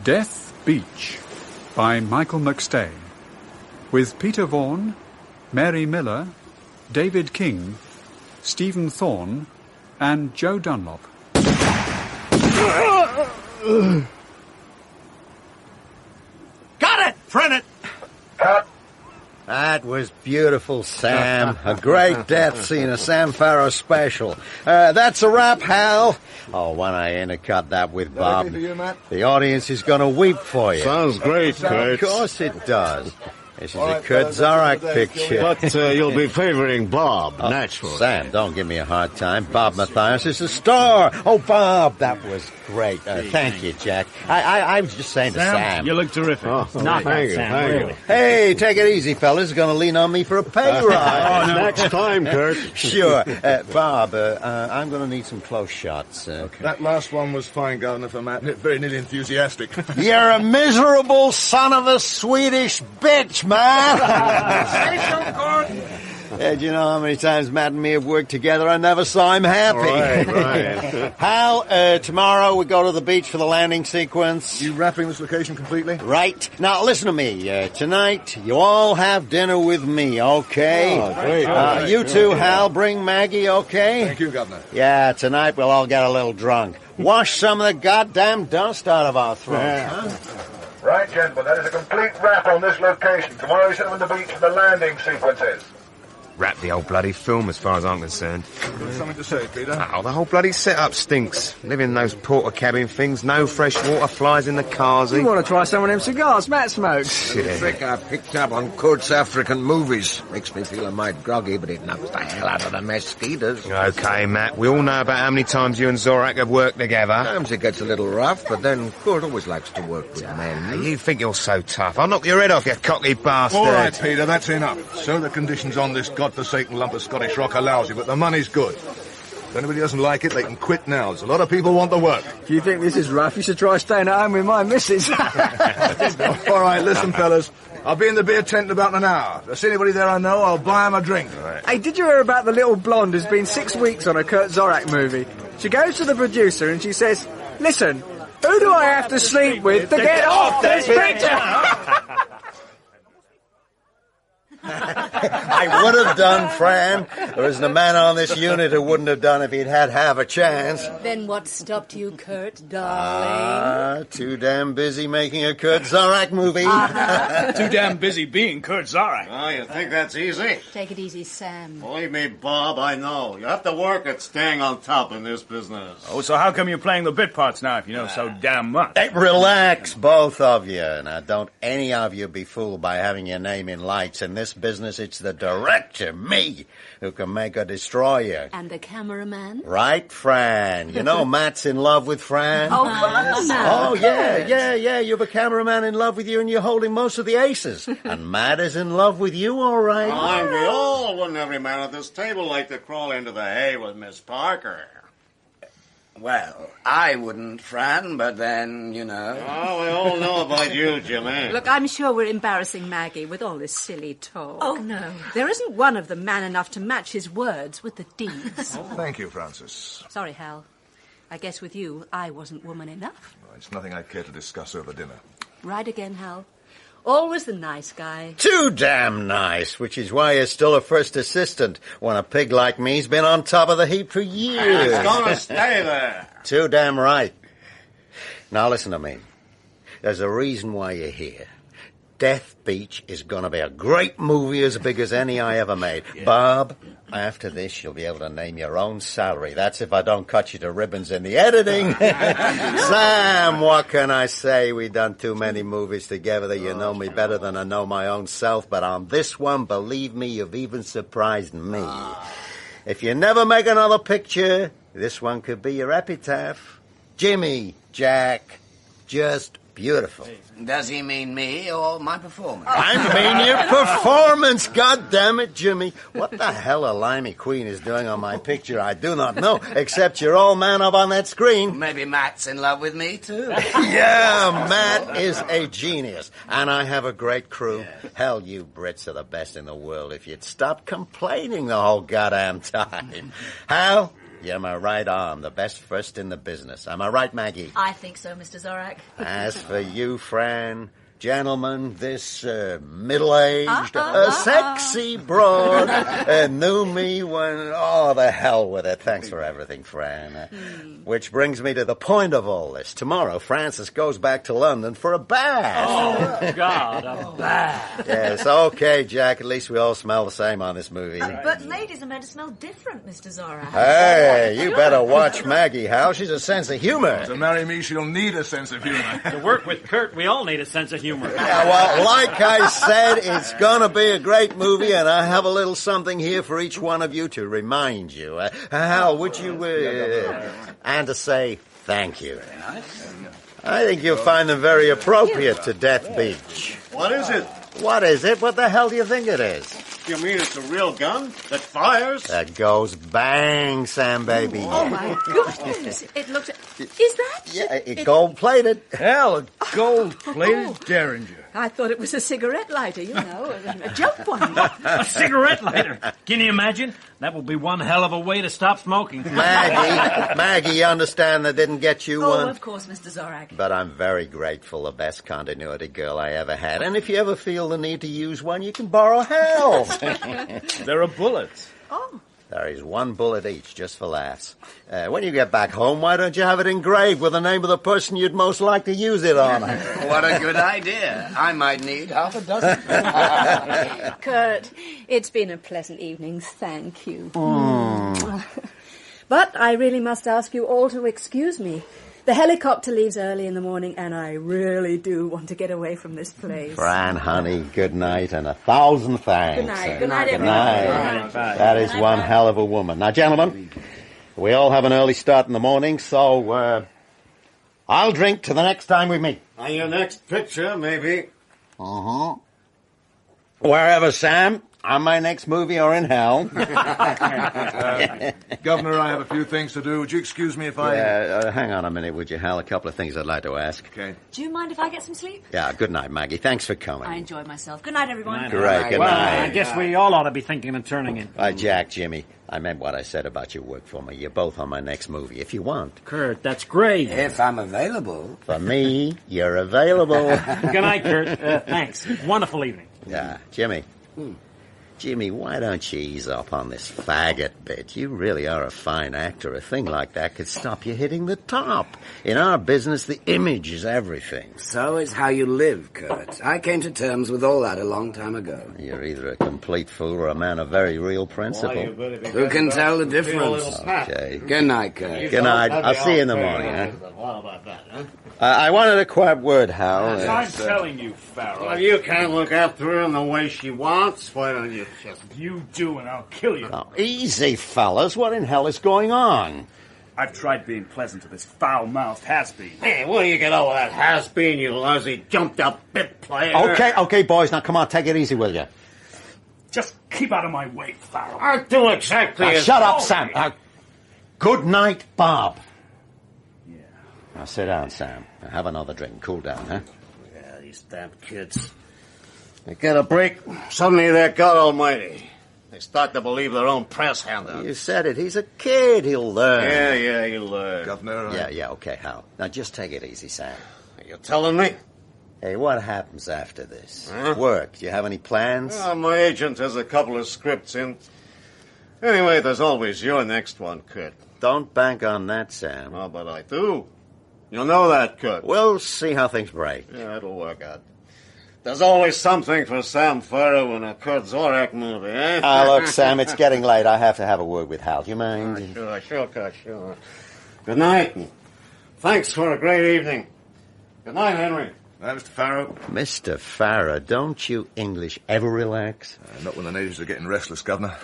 Death Beach by Michael McStay, with Peter Vaughan, Mary Miller, David King, Stephen Thorne, and Joe Dunlop. Got it! Print it! Cut. That was beautiful, Sam. A great death scene, a Sam Farrow special. That's a wrap, Hal. Oh, when I intercut that with Bob, For you, Matt? the audience is going to weep for you. Sounds great, Kurt. Of course it does. This is All a right, Kurt fellas, that's Zorak the day. picture. But you'll be favoring Bob, naturally. Sam, don't give me a hard time. Bob Mathias is a star. Oh, Bob, that was great. Thank you, Jack. I was just saying to Sam. You look terrific. Oh, Not thank that, you, Sam, thank you. really. Hey, take it easy, fellas. Going to lean on me for a pay rise. Next time, Kurt. Sure. Bob, I'm going to need some close shots. That last one was fine, Governor, for Matt. Very nearly enthusiastic. You're a miserable son of a Swedish bitch, man. Say so, Gordon. Do you know how many times Matt and me have worked together? I never saw him happy. Right. Hal, tomorrow we go to the beach for the landing sequence. You wrapping this location completely? Right. Now, listen to me. Tonight, you all have dinner with me, okay? Oh, great. You too, Hal. Bring Maggie, okay? Thank you, Governor. Yeah, tonight we'll all get a little drunk. Wash some of the goddamn dust out of our throats, huh? Right, gentlemen, that is a complete wrap on this location. Tomorrow we set on the beach for the landing sequences. Wrap the old bloody film as far as I'm concerned. Something to say, Peter? Oh, the whole bloody setup stinks. Living in those porter cabin things, no fresh water, flies in the cars. You want to try some of them cigars Matt smokes? Yeah. Trick I picked up on Kurt's African movies. Makes me feel a mite groggy, but it knocks the hell out of the mosquitoes. Okay, Matt, we all know about how many times you and Zorak have worked together. Sometimes it gets a little rough, but then Kurt always likes to work with men. You think you're so tough. I'll knock your head off, you cocky bastard. All right, Peter, that's enough. So the conditions on this godforsaken lump of Scottish rock are lousy, but the money's good. If anybody doesn't like it, they can quit now. There's a lot of people want the work. If you think this is rough, you should try staying at home with my missus. All right, listen, fellas. I'll be in the beer tent in about an hour. If there's anybody there I know, I'll buy 'em a drink. Hey, did you hear about the little blonde who's been 6 weeks on a Kurt Zorak movie? She goes to the producer and she says, "Listen, who do I have to sleep with to get off this picture?" I would have done, Fran. There isn't a man on this unit who wouldn't have done if he'd had half a chance. Then what stopped you, Kurt, darling? Too damn busy making a Kurt Zorak movie. Too damn busy being Kurt Zorak. Oh, you think that's easy? Take it easy, Sam. Believe me, Bob, I know. You have to work at staying on top in this business. Oh, so how come you're playing the bit parts now if you know so damn much? Hey, relax, both of you. Now, don't any of you be fooled by having your name in lights. In this business, it's the director, me, who can make or destroy you. And the cameraman? Right, Fran? You know Matt's in love with Fran. Oh, no. Oh, yeah. You have a cameraman in love with you and you're holding most of the aces. And Matt is in love with you, all right. Mind we all, wouldn't every man at this table like to crawl into the hay with Miss Parker? Well, I wouldn't, Fran, but then, you know. Oh, we all know about you, Jimmy. Look, I'm sure we're embarrassing Maggie with all this silly talk. Oh, no. There isn't one of them man enough to match his words with the deeds. Thank you, Francis. Sorry, Hal. I guess with you, I wasn't woman enough. Well, it's nothing I care to discuss over dinner. Right again, Hal. Always the nice guy. Too damn nice, which is why you're still a first assistant when a pig like me's been on top of the heap for years. It's gonna stay there. Too damn right. Now listen to me. There's a reason why you're here. Death Beach is going to be a great movie as big as any I ever made. Yeah. Bob, after this, you'll be able to name your own salary. That's if I don't cut you to ribbons in the editing. Sam, what can I say? We've done too many movies together that you know me better than I know my own self. But on this one, believe me, you've even surprised me. If you never make another picture, this one could be your epitaph. Jimmy, Jack, just beautiful. Does he mean me or my performance? I mean your performance, goddammit, Jimmy. What the hell a Limey Queen is doing on my picture, I do not know, except your old man up on that screen. Maybe Matt's in love with me, too. Yeah, Matt is a genius, and I have a great crew. Yeah. Hell, you Brits are the best in the world if you'd stop complaining the whole goddamn time. Hal, You're my right arm, the best first in the business. Am I right, Maggie? I think so, Mr. Zorak. As for you, Fran, gentlemen, this middle-aged, sexy broad knew me when... Oh, the hell with it. Thanks for everything, Fran. Which brings me to the point of all this. Tomorrow, Francis goes back to London for a bath. Oh, God, a bath. Yes, okay, Jack. At least we all smell the same on this movie. But ladies are meant to smell different, Mr. Zorak. Hey, you better watch Maggie, Hal. She's a sense of humor. To marry me, she'll need a sense of humor. To work with Kurt, we all need a sense of humor. Yeah, well, like I said, it's gonna be a great movie, and I have a little something here for each one of you to remind you. Hal, would you... and to say thank you. I think you'll find them very appropriate to Death Beach. What is it? What is it? What the hell do you think it is? You mean it's a real gun that fires? That goes bang, Sam, baby. Oh, my goodness. It looks... Is that... Yeah, it's gold-plated. Hell, a gold-plated Derringer. I thought it was a cigarette lighter, you know, a joke one. A cigarette lighter. Can you imagine? That would be one hell of a way to stop smoking. Maggie, you understand that didn't get you one? Oh, of course, Mr. Zorak. But I'm very grateful, the best continuity girl I ever had. And if you ever feel the need to use one, you can borrow Hal's. There are bullets. Oh. There is one bullet each, just for laughs. When you get back home, why don't you have it engraved with the name of the person you'd most like to use it on? What a good idea. I might need half a dozen. Kurt, it's been a pleasant evening. Thank you. But I really must ask you all to excuse me. The helicopter leaves early in the morning, and I really do want to get away from this place. Fran, honey, good night, and 1,000 thanks. Good night. Good night, Good everyone. night. That is one hell of a woman. Now, gentlemen, we all have an early start in the morning, so I'll drink to the next time we meet. On your next picture, maybe. Wherever, Sam. On my next movie or in hell. Governor, I have a few things to do. Would you excuse me if I... Hang on a minute, would you, Hal? A couple of things I'd like to ask. Okay. Do you mind if I get some sleep? Yeah, good night, Maggie. Thanks for coming. I enjoyed myself. Good night, everyone. Great, good Well, night. I guess we all ought to be thinking of turning in. Jack, Jimmy, I meant what I said about your work for me. You're both on my next movie, if you want. Kurt, that's great. If I'm available. For me, you're available. Good night, Kurt. Thanks. Wonderful evening. Yeah, Jimmy. Jimmy, why don't you ease up on this faggot bit? You really are a fine actor. A thing like that could stop you hitting the top. In our business, the image is everything. So is how you live, Kurt. I came to terms with all that a long time ago. You're either a complete fool or a man of very real principle. Who can tell the difference? Okay. Good night, Kurt. Good night. I'll see you in the morning, huh? What about that, huh? I wanted a quiet word, Hal. I'm telling you, Farrell. Well, you can't look after her in the way she wants. Why don't you just... You do, and I'll kill you. Oh, easy, fellas. What in hell is going on? I've tried being pleasant to this foul-mouthed has-been. Hey, will you get over that has-been, you lousy jumped-up bit player? Okay, boys. Now, come on. Take it easy, will you? Just keep out of my way, Farrell. I'll do exactly as... Shut up, Sam. Good night, Bob. Yeah. Now, sit down, Sam. Now, have another drink and cool down, huh? Yeah, these damn kids. They get a break, suddenly they're God Almighty. They start to believe their own press handouts. You said it. He's a kid. He'll learn. Yeah, he'll learn. Governor... Yeah, okay, Hal. Now, just take it easy, Sam. Are you telling me? Hey, what happens after this? Huh? Work. Do you have any plans? Well, my agent has a couple of scripts in. Anyway, there's always your next one, Kurt. Don't bank on that, Sam. Oh, but I do. You know that, Kurt. We'll see how things break. Yeah, it'll work out. There's always something for Sam Farrow in a Kurt Zorak movie, eh? Look, Sam, it's getting late. I have to have a word with Hal. Do you mind? Sure, Kurt, sure. Good night, and thanks for a great evening. Good night, Henry. Mr. Farrow. Mr. Farrow, don't you English ever relax? Not when the natives are getting restless, Governor.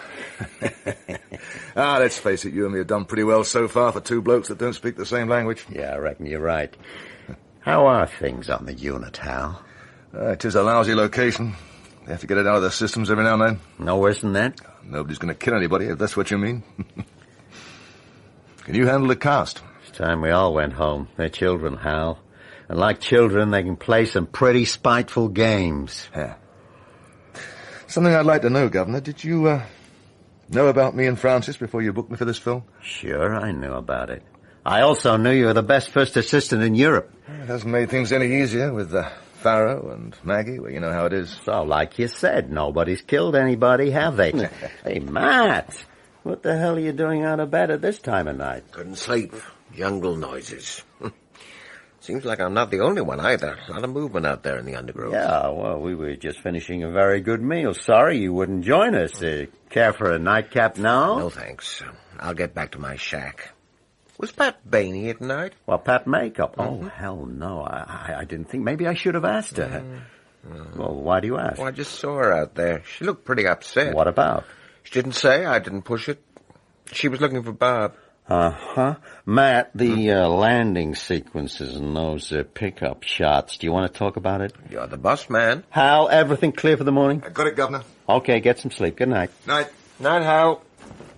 Let's face it, you and me have done pretty well so far for two blokes that don't speak the same language. Yeah, I reckon you're right. How are things on the unit, Hal? It is a lousy location. They have to get it out of their systems every now and then. No worse than that? Nobody's going to kill anybody, if that's what you mean. Can you handle the cast? It's time we all went home. They're children, Hal. And like children, they can play some pretty spiteful games. Yeah. Something I'd like to know, Governor. Did you Know about me and Francis before you booked me for this film? Sure, I knew about it. I also knew you were the best first assistant in Europe. It hasn't made things any easier with Farrow and Maggie. Well, you know how it is. So, like you said, nobody's killed anybody, have they? Hey, Matt, what the hell are you doing out of bed at this time of night? Couldn't sleep. Jungle noises. Seems like I'm not the only one either. A lot of movement out there in the undergrowth. Yeah, well, we were just finishing a very good meal. Sorry you wouldn't join us. Care for a nightcap now? No, thanks. I'll get back to my shack. Was Pat Bainey here tonight? Well, Pat Makeup? Oh, hell no. I didn't think. Maybe I should have asked her. Well, why do you ask? Well, I just saw her out there. She looked pretty upset. What about? She didn't say. I didn't push it. She was looking for Bob. Uh-huh. Matt, the landing sequences and those pickup shots, do you want to talk about it? You're the boss man. Hal, everything clear for the morning? I got it, Governor. Okay, get some sleep. Good night. Night. Night, Hal.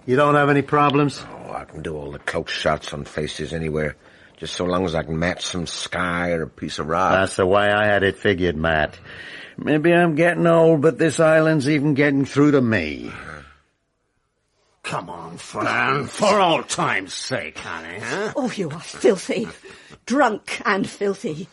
You don't have any problems? Oh, I can do all the close shots on faces anywhere, just so long as I can match some sky or a piece of rock. That's the way I had it figured, Matt. Maybe I'm getting old, but this island's even getting through to me. Come on, Fran, for old time's sake, honey, huh? Oh, you are filthy. Drunk and filthy.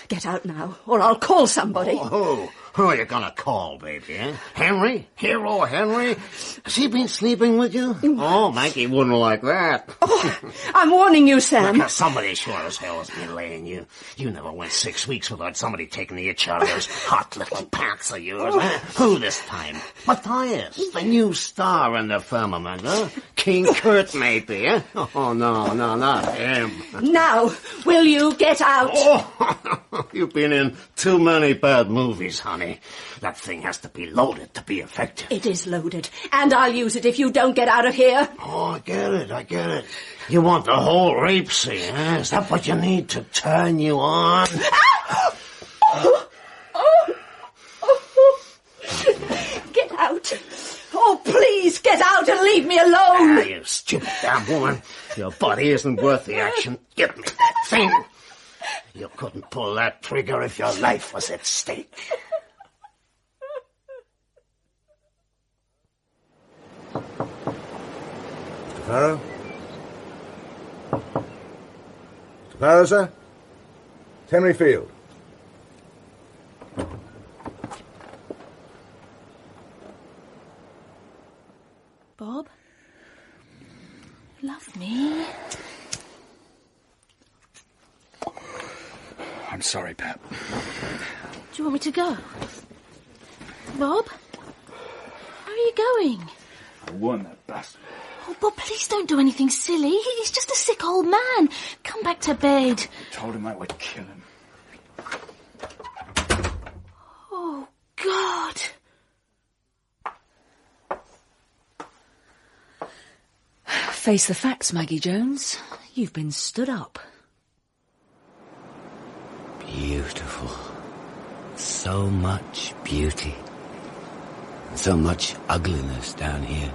Get out now, or I'll call somebody. Oh, who are you gonna call, baby, eh? Henry? Hero Henry? Has he been sleeping with you? Oh, Maggie wouldn't like that. Oh, I'm warning you, Sam. Because somebody sure as hell has been laying you. You never went 6 weeks without somebody taking the itch out of those hot little pants of yours, eh? Who this time? Matthias, the new star in the firmament, huh? King Kurt, maybe, eh? Oh, no, not him. Now, will you get out? Oh, you've been in too many bad movies, honey. That thing has to be loaded to be effective. It is loaded, and I'll use it if you don't get out of here. Oh, I get it. You want the whole rape scene, eh? Is that what you need to turn you on? Get out. Oh, please, get out and leave me alone. Ah, you stupid damn woman. Your body isn't worth the action. Give me that thing. You couldn't pull that trigger if your life was at stake. Mr. Farrow? Mr. Farrow, sir? It's Henry Field. Bob? Love me? I'm sorry, Pat. Do you want me to go? Bob? Where are you going? I warned that bastard. Oh, Bob, please don't do anything silly. He's just a sick old man. Come back to bed. I told him I would kill him. Oh, God. Face the facts, Maggie Jones. You've been stood up. Beautiful. So much beauty. So much ugliness down here.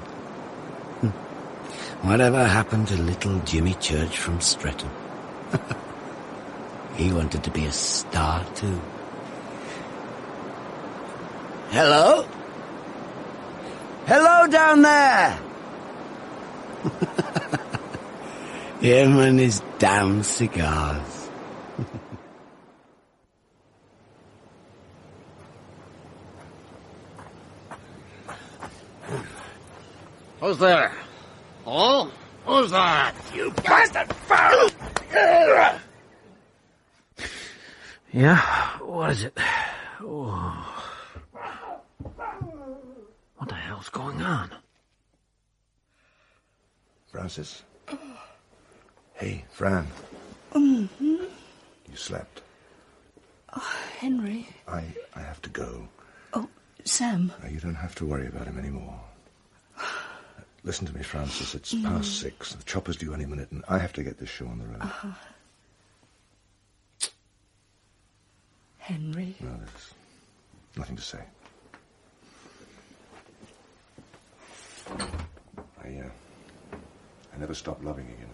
Whatever happened to little Jimmy Church from Streatham? He wanted to be a star too. Hello? Hello down there! Him and his damn cigars. Who's there? Oh? Who's that? You bastard! Yeah? What is it? Oh. What the hell's going on? Francis? Hey, Fran. Mm-hmm. You slept. Oh, Henry. I have to go. Oh, Sam. No, you don't have to worry about him anymore. Listen to me, Francis. It's past 6. The chopper's due any minute, and I have to get this show on the road. Henry. No, there's nothing to say. I never stopped loving you, you know.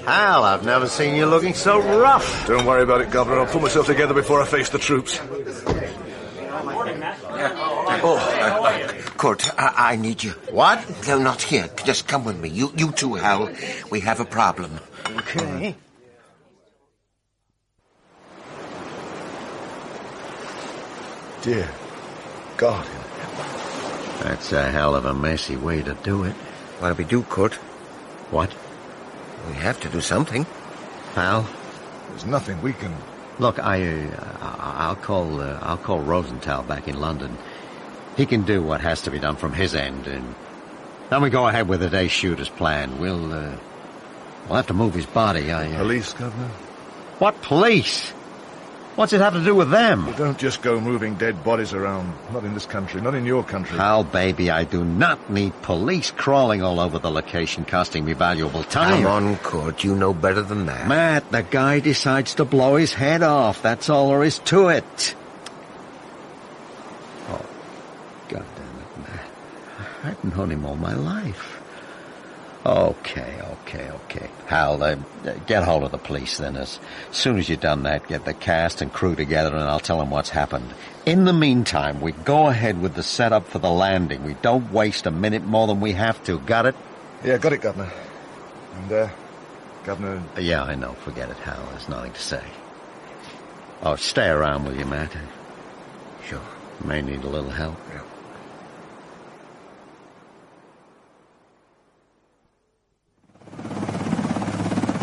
Hal, I've never seen you looking so rough. Don't worry about it, Governor. I'll pull myself together before I face the troops. Kurt, I need you. What? No, not here. Just come with me. You too, Hal. We have a problem. Okay. Dear God. That's a hell of a messy way to do it. What do we do, Kurt? What? We have to do something. Hal? There's nothing we can... Look, I'll call Rosenthal back in London. He can do what has to be done from his end, and then we go ahead with the day shoot as planned. We'll have to move his body. Police, Governor? What police? What's it have to do with them? You don't just go moving dead bodies around. Not in this country, not in your country. Hal, baby, I do not need police crawling all over the location, costing me valuable time. Come on, Kurt. You know better than that. Matt, the guy decides to blow his head off. That's all there is to it. Oh, God damn it, Matt. I've known him all my life. Okay. Hal, get hold of the police then. As soon as you've done that, get the cast and crew together and I'll tell them what's happened. In the meantime, we go ahead with the setup for the landing. We don't waste a minute more than we have to. Got it? Yeah, got it, Governor. And, Governor... Yeah, I know. Forget it, Hal. There's nothing to say. Oh, stay around, will you, Matt? Sure. May need a little help. Yeah.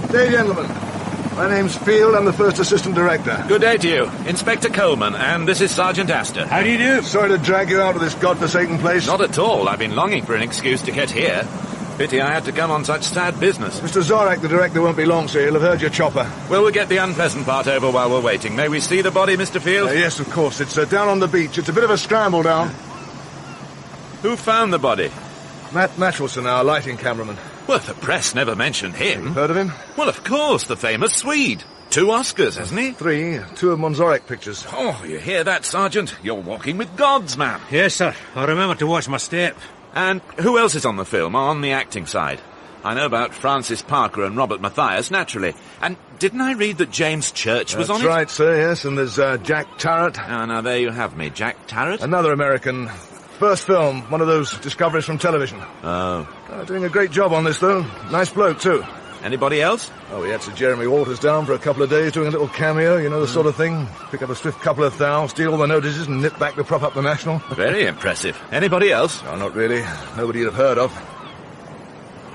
Good day, gentlemen. My name's Field. I'm the first assistant director. Good day to you. Inspector Coleman, and this is Sergeant Astor. How do you do? Sorry to drag you out of this godforsaken place. Not at all. I've been longing for an excuse to get here. Pity I had to come on such sad business. Mr. Zorak, the director, won't be long, sir. He'll have heard your chopper. Well, we'll get the unpleasant part over while we're waiting. May we see the body, Mr. Field? Yes, of course. It's down on the beach. It's a bit of a scramble down. Who found the body? Matt Matchelson, our lighting cameraman. Well, the press never mentioned him. Heard of him? Well, of course, the famous Swede. 2 Oscars, hasn't he? 3. 2 of Monzorek pictures. Oh, you hear that, Sergeant? You're walking with gods, man. Yes, sir. I'll remember to watch my step. And who else is on the film, on the acting side? I know about Francis Parker and Robert Mathias, naturally. And didn't I read that James Church was on it? That's right, sir, yes. And there's Jack Tarrant. Oh, now there you have me. Jack Tarrant? Another American. First film, one of those discoveries from television. Oh. Doing a great job on this, though. Nice bloke, too. Anybody else? Oh, we had Sir Jeremy Walters down for a couple of days doing a little cameo, you know, the sort of thing. Pick up a swift couple of thou, steal all the notices and nip back to prop up the National. Very impressive. Anybody else? No, not really. Nobody you'd have heard of.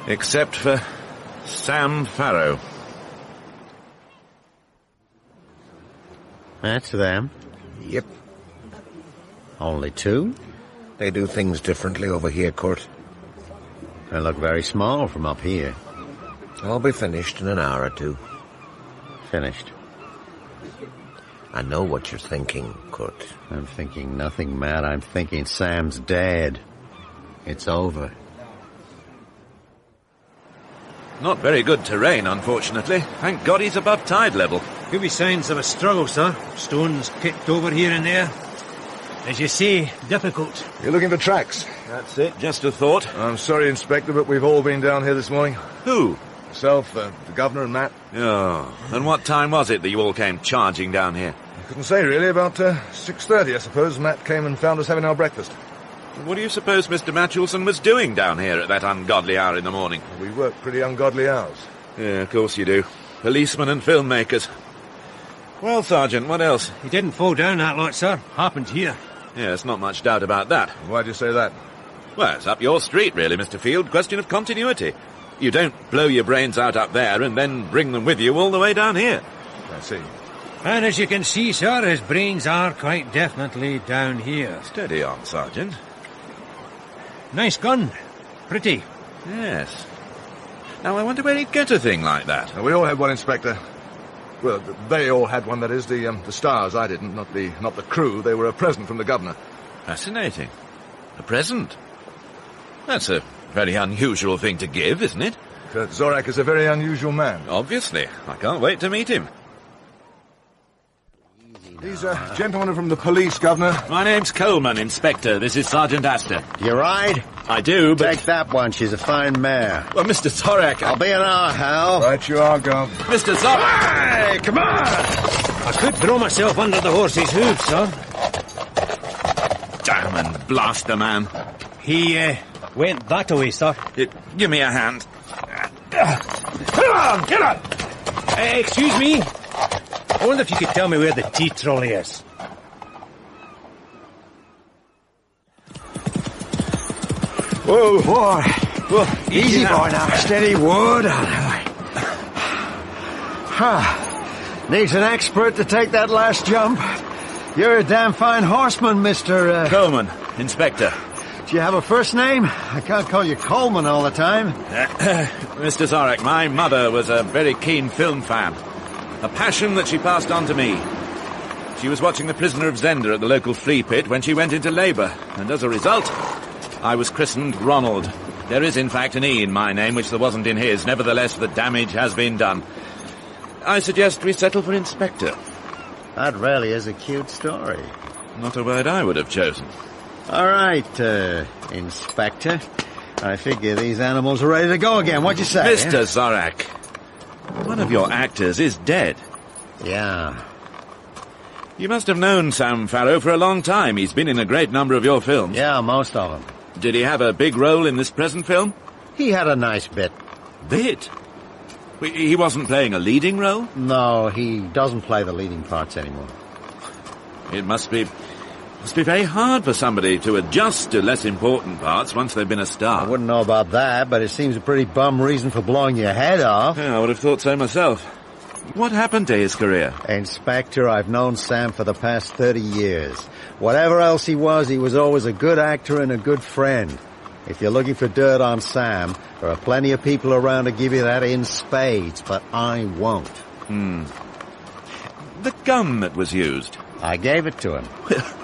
Except for Sam Farrow. That's them. Yep. Only 2? They do things differently over here, Kurt. They look very small from up here. I'll be finished in an hour or 2. Finished. I know what you're thinking, Kurt. I'm thinking nothing, Matt. I'm thinking Sam's dead. It's over. Not very good terrain, unfortunately. Thank God he's above tide level. Could be signs of a struggle, sir. Stones kicked over here and there. As you say, difficult. You're looking for tracks? That's it. Just a thought. I'm sorry, Inspector, but we've all been down here this morning. Who? Myself, the Governor and Matt. Oh. And what time was it that you all came charging down here? I couldn't say, really. About 6:30, I suppose. Matt came and found us having our breakfast. What do you suppose Mr. Matchelson was doing down here at that ungodly hour in the morning? We work pretty ungodly hours. Yeah, of course you do. Policemen and filmmakers. Well, Sergeant, what else? He didn't fall down that lot, sir. Happened here. Yes, not much doubt about that. Why do you say that? Well, it's up your street, really, Mr. Field. Question of continuity. You don't blow your brains out up there and then bring them with you all the way down here. I see. And as you can see, sir, his brains are quite definitely down here. Steady on, Sergeant. Nice gun. Pretty. Yes. Now, I wonder where he'd get a thing like that. We all had one, Inspector. Well, they all had one, that is. The stars, I didn't. Not the crew. They were a present from the Governor. Fascinating. A present? That's a very unusual thing to give, isn't it? Zorak is a very unusual man. Obviously. I can't wait to meet him. These gentlemen are from the police, Governor. My name's Coleman, Inspector. This is Sergeant Astor. You ride? I do, but... Take that one. She's a fine mare. Well, Mr. Zorak... I'll be an hour, Hal. Right you are, Gov. Mr. Zorak! Hey, come on! I could throw myself under the horse's hooves, sir. Damn and blast the man. He, went that way, sir. Give me a hand. Come on, get up! Excuse me? I wonder if you could tell me where the tea trolley is. Whoa, boy. Whoa, easy, boy, now. Steady wood. Needs an expert to take that last jump. You're a damn fine horseman, Mr. Coleman, Inspector. Do you have a first name? I can't call you Coleman all the time. Mr. Zorak, my mother was a very keen film fan. A passion that she passed on to me. She was watching The Prisoner of Zenda at the local flea pit when she went into labour, and as a result, I was christened Ronald. There is, in fact, an E in my name, which there wasn't in his. Nevertheless, the damage has been done. I suggest we settle for Inspector. That really is a cute story. Not a word I would have chosen. All right, Inspector. I figure these animals are ready to go again. What'd you say? Mr. Zorak, one of your actors is dead. Yeah. You must have known Sam Farrow for a long time. He's been in a great number of your films. Yeah, most of them. Did he have a big role in this present film? He had a nice bit. Bit? He wasn't playing a leading role? No, he doesn't play the leading parts anymore. It must be very hard for somebody to adjust to less important parts once they've been a star. I wouldn't know about that, but it seems a pretty bum reason for blowing your head off. Yeah, I would have thought so myself. What happened to his career? Inspector, I've known Sam for the past 30 years. Whatever else he was always a good actor and a good friend. If you're looking for dirt on Sam, there are plenty of people around to give you that in spades, but I won't. The gun that was used. I gave it to him.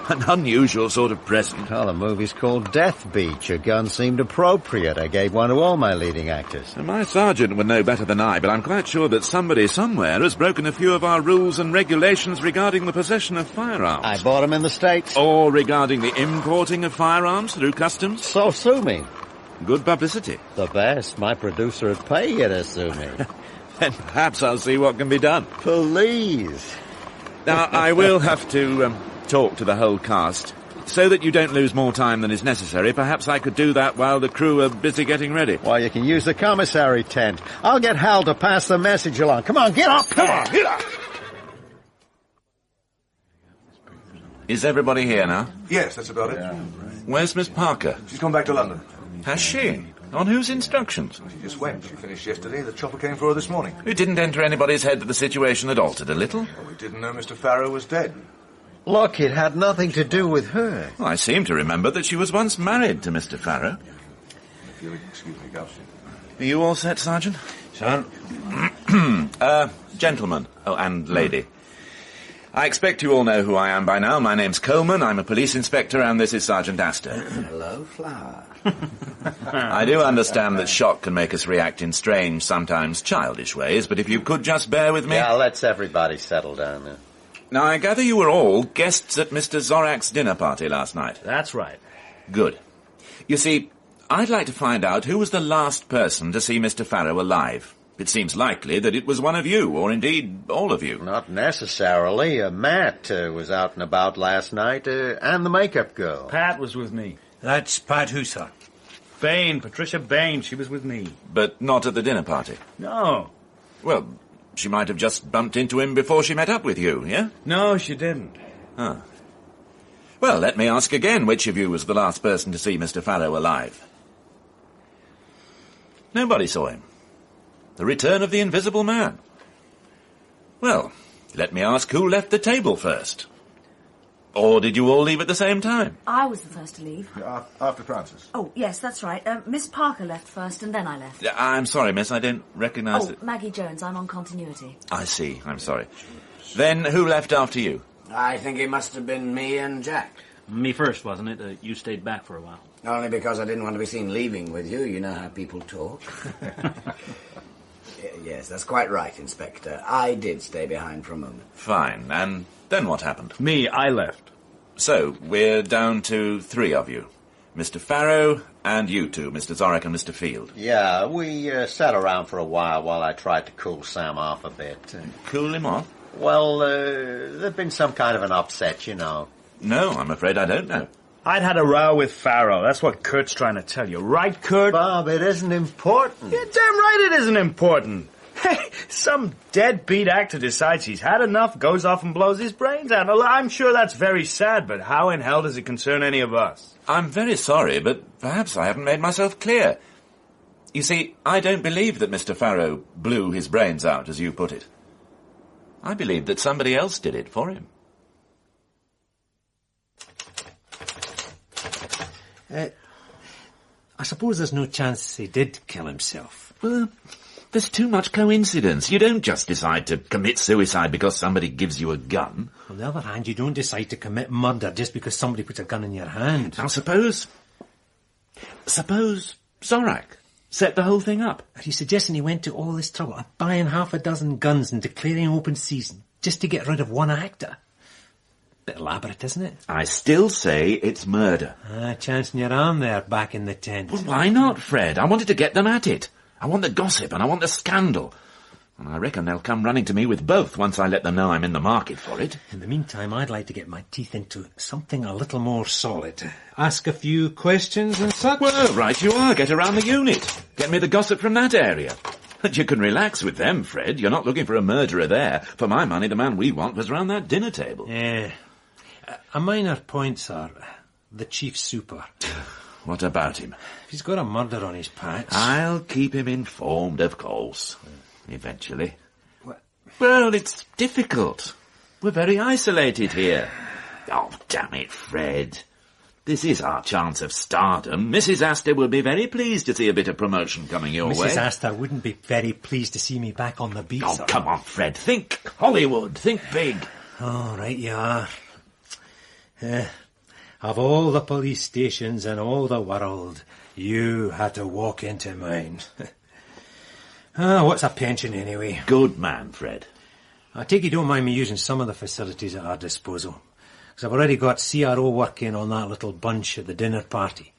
An unusual sort of present. Well, the movie's called Death Beach. A gun seemed appropriate. I gave one to all my leading actors. And my sergeant would know better than I, but I'm quite sure that somebody somewhere has broken a few of our rules and regulations regarding the possession of firearms. I bought them in the States. Or regarding the importing of firearms through customs. So sue me. Good publicity. The best. My producer would pay you to sue me. Then perhaps I'll see what can be done. Please. Now, I will have to talk to the whole cast. So that you don't lose more time than is necessary, perhaps I could do that while the crew are busy getting ready. Well, you can use the commissary tent. I'll get Hal to pass the message along. Come on, get up! Come on, get up! Is everybody here now? Yes, that's about it. Where's Miss Parker? She's gone back to London. Has she? On whose instructions? She just went. She finished yesterday. The chopper came for her this morning. It didn't enter anybody's head that the situation had altered a little? Well, we didn't know Mr. Farrow was dead. Look, it had nothing to do with her. Well, I seem to remember that she was once married to Mr. Farrow. If you'll excuse me, Gov. Are you all set, Sergeant? Son? Gentlemen. Oh, and lady. I expect you all know who I am by now. My name's Coleman, I'm a police inspector, and this is Sergeant Astor. Hello, Flower. I do understand that shock can make us react in strange, sometimes childish ways, but if you could just bear with me... Yeah, let's everybody settle down now. Now, I gather you were all guests at Mr. Zorak's dinner party last night. That's right. Good. You see, I'd like to find out who was the last person to see Mr. Farrow alive. It seems likely that it was one of you, or indeed all of you. Not necessarily. Matt was out and about last night, and the makeup girl. Pat was with me. That's Pat who, sir? Bain, Patricia Bain, she was with me. But not at the dinner party? No. Well, she might have just bumped into him before she met up with you, yeah? No, she didn't. Ah. Well, let me ask again, which of you was the last person to see Mr. Farrow alive? Nobody saw him. The return of the Invisible Man. Well, let me ask who left the table first. Or did you all leave at the same time? I was the first to leave. After Francis. Oh, yes, that's right. Miss Parker left first, and then I left. I'm sorry, miss, I don't recognise it. Maggie Jones, I'm on continuity. I see, I'm sorry. Then who left after you? I think it must have been me and Jack. Me first, wasn't it? You stayed back for a while. Only because I didn't want to be seen leaving with you. You know how people talk. Yes, that's quite right, Inspector. I did stay behind for a moment. Fine. And then what happened? Me, I left. So, we're down to 3 of you. Mr. Farrow, And you two, Mr. Zorek and Mr. Field. Yeah, we sat around for a while I tried to cool Sam off a bit. Cool him off? Well, there'd been some kind of an upset, you know. No, I'm afraid I don't know. I'd had a row with Farrow. That's what Kurt's trying to tell you. Right, Kurt? Bob, it isn't important. You're damn right it isn't important. Hey, some deadbeat actor decides he's had enough, goes off and blows his brains out. I'm sure that's very sad, but how in hell does it concern any of us? I'm very sorry, but perhaps I haven't made myself clear. You see, I don't believe that Mr. Farrow blew his brains out, as you put it. I believe that somebody else did it for him. I suppose there's no chance he did kill himself. Well, there's too much coincidence. You don't just decide to commit suicide because somebody gives you a gun. On the other hand, you don't decide to commit murder just because somebody puts a gun in your hand. Now, suppose Zorak set the whole thing up. Are you suggesting he went to all this trouble of buying half a dozen guns and declaring open season just to get rid of one actor? Bit elaborate, isn't it? I still say it's murder. Chancing your arm there, back in the tent. Well, why not, Fred? I wanted to get them at it. I want the gossip and I want the scandal. And I reckon they'll come running to me with both once I let them know I'm in the market for it. In the meantime, I'd like to get my teeth into something a little more solid. Ask a few questions and such. Well, right you are. Get around the unit. Get me the gossip from that area. But you can relax with them, Fred. You're not looking for a murderer there. For my money, the man we want was round that dinner table. Yeah. A minor point, sir. The chief super. What about him? He's got a murder on his patch. I'll keep him informed, of course. Eventually. Well, it's difficult. We're very isolated here. Oh, damn it, Fred. This is our chance of stardom. Mrs. Astor will be very pleased to see a bit of promotion coming your way. Mrs. Astor wouldn't be very pleased to see me back on the beat, Oh, sir. come on, Fred. Think Hollywood. Think big. All right, you are. Of all the police stations in all the world, you had to walk into mine. What's a pension, anyway? Good man, Fred. I take you don't mind me using some of the facilities at our disposal, because I've already got CRO working on that little bunch at the dinner party,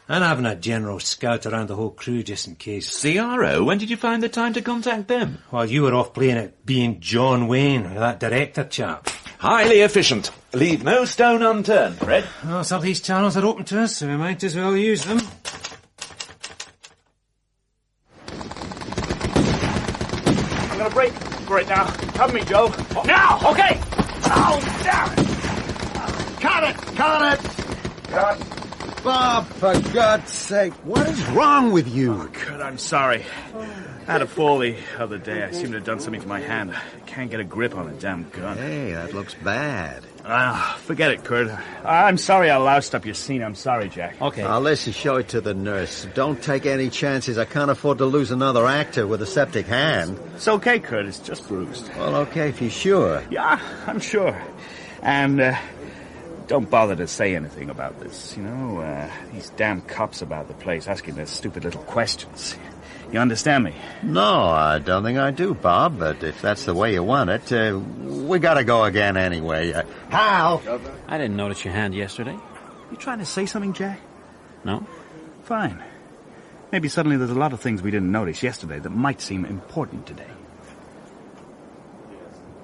and having a general scout around the whole crew just in case. CRO? When did you find the time to contact them? While you were off playing at being John Wayne, that director chap. Highly efficient. Leave no stone unturned, Fred. Well, some of these channels are open to us, so we might as well use them. I'm gonna break for it now. Cover me, Joe. Now! Okay! Oh, damn it! Cut it! Cut! Bob, for God's sake, what is wrong with you? Oh, Kurt, I'm sorry. I had a fall the other day. I seem to have done something to my hand. I can't get a grip on a damn gun. Hey, that looks bad. Forget it, Kurt. I'm sorry I loused up your scene. I'm sorry, Jack. Okay. Now, listen, show it to the nurse. Don't take any chances. I can't afford to lose another actor with a septic hand. It's okay, Kurt. It's just bruised. Well, okay, if you're sure. Yeah, I'm sure. And, don't bother to say anything about this. You know, these damn cops about the place asking their stupid little questions. You understand me? No, I don't think I do, Bob, but if that's the way you want it, we gotta go again anyway. Hal! I didn't notice your hand yesterday. You trying to say something, Jack? No? Fine. Maybe suddenly there's a lot of things we didn't notice yesterday that might seem important today.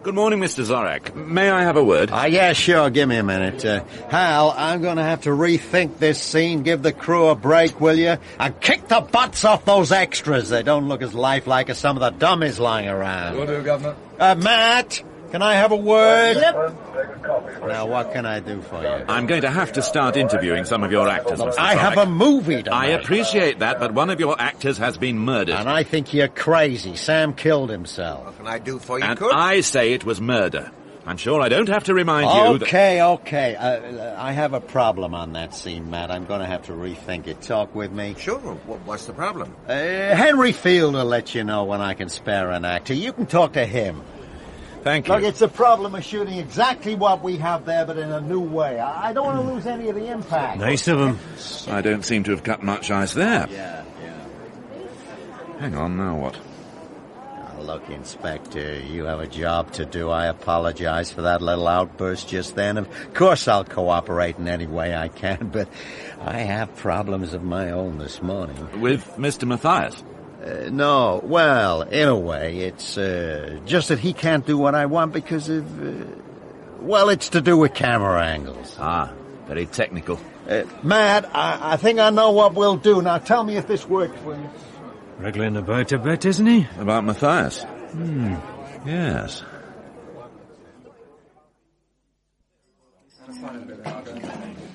Good morning, Mr. Zorak. May I have a word? Yeah, sure. Give me a minute. Hal, I'm going to have to rethink this scene. Give the crew a break, will you? And kick the butts off those extras. They don't look as lifelike as some of the dummies lying around. Will do, Governor. Matt, can I have a word? Yep. Now, what can I do for you? I'm going to have to start interviewing some of your actors, Mr. Zorak. I have a movie tonight. I appreciate that, but one of your actors has been murdered. And I think you're crazy. Sam killed himself. What can I do for you, And Kurt? I say it was murder. I'm sure I don't have to remind you that... Okay. I have a problem on that scene, Matt. I'm going to have to rethink it. Talk with me. Sure. What's the problem? Henry Field will let you know when I can spare an actor. You can talk to him. Thank you. Look, it's a problem of shooting exactly what we have there, but in a new way. I don't want to lose any of the impact. Nice of him. I don't seem to have cut much ice there. Yeah. Hang on, now what? Look, Inspector, you have a job to do. I apologize for that little outburst just then. Of course I'll cooperate in any way I can, but I have problems of my own this morning. With Mr. Matthias? No, well, in a way, it's just that he can't do what I want because of, well, it's to do with camera angles. Ah, very technical. Matt, I think I know what we'll do. Now tell me if this works for you. Wriggling about a bit, isn't he? About Matthias? Yes.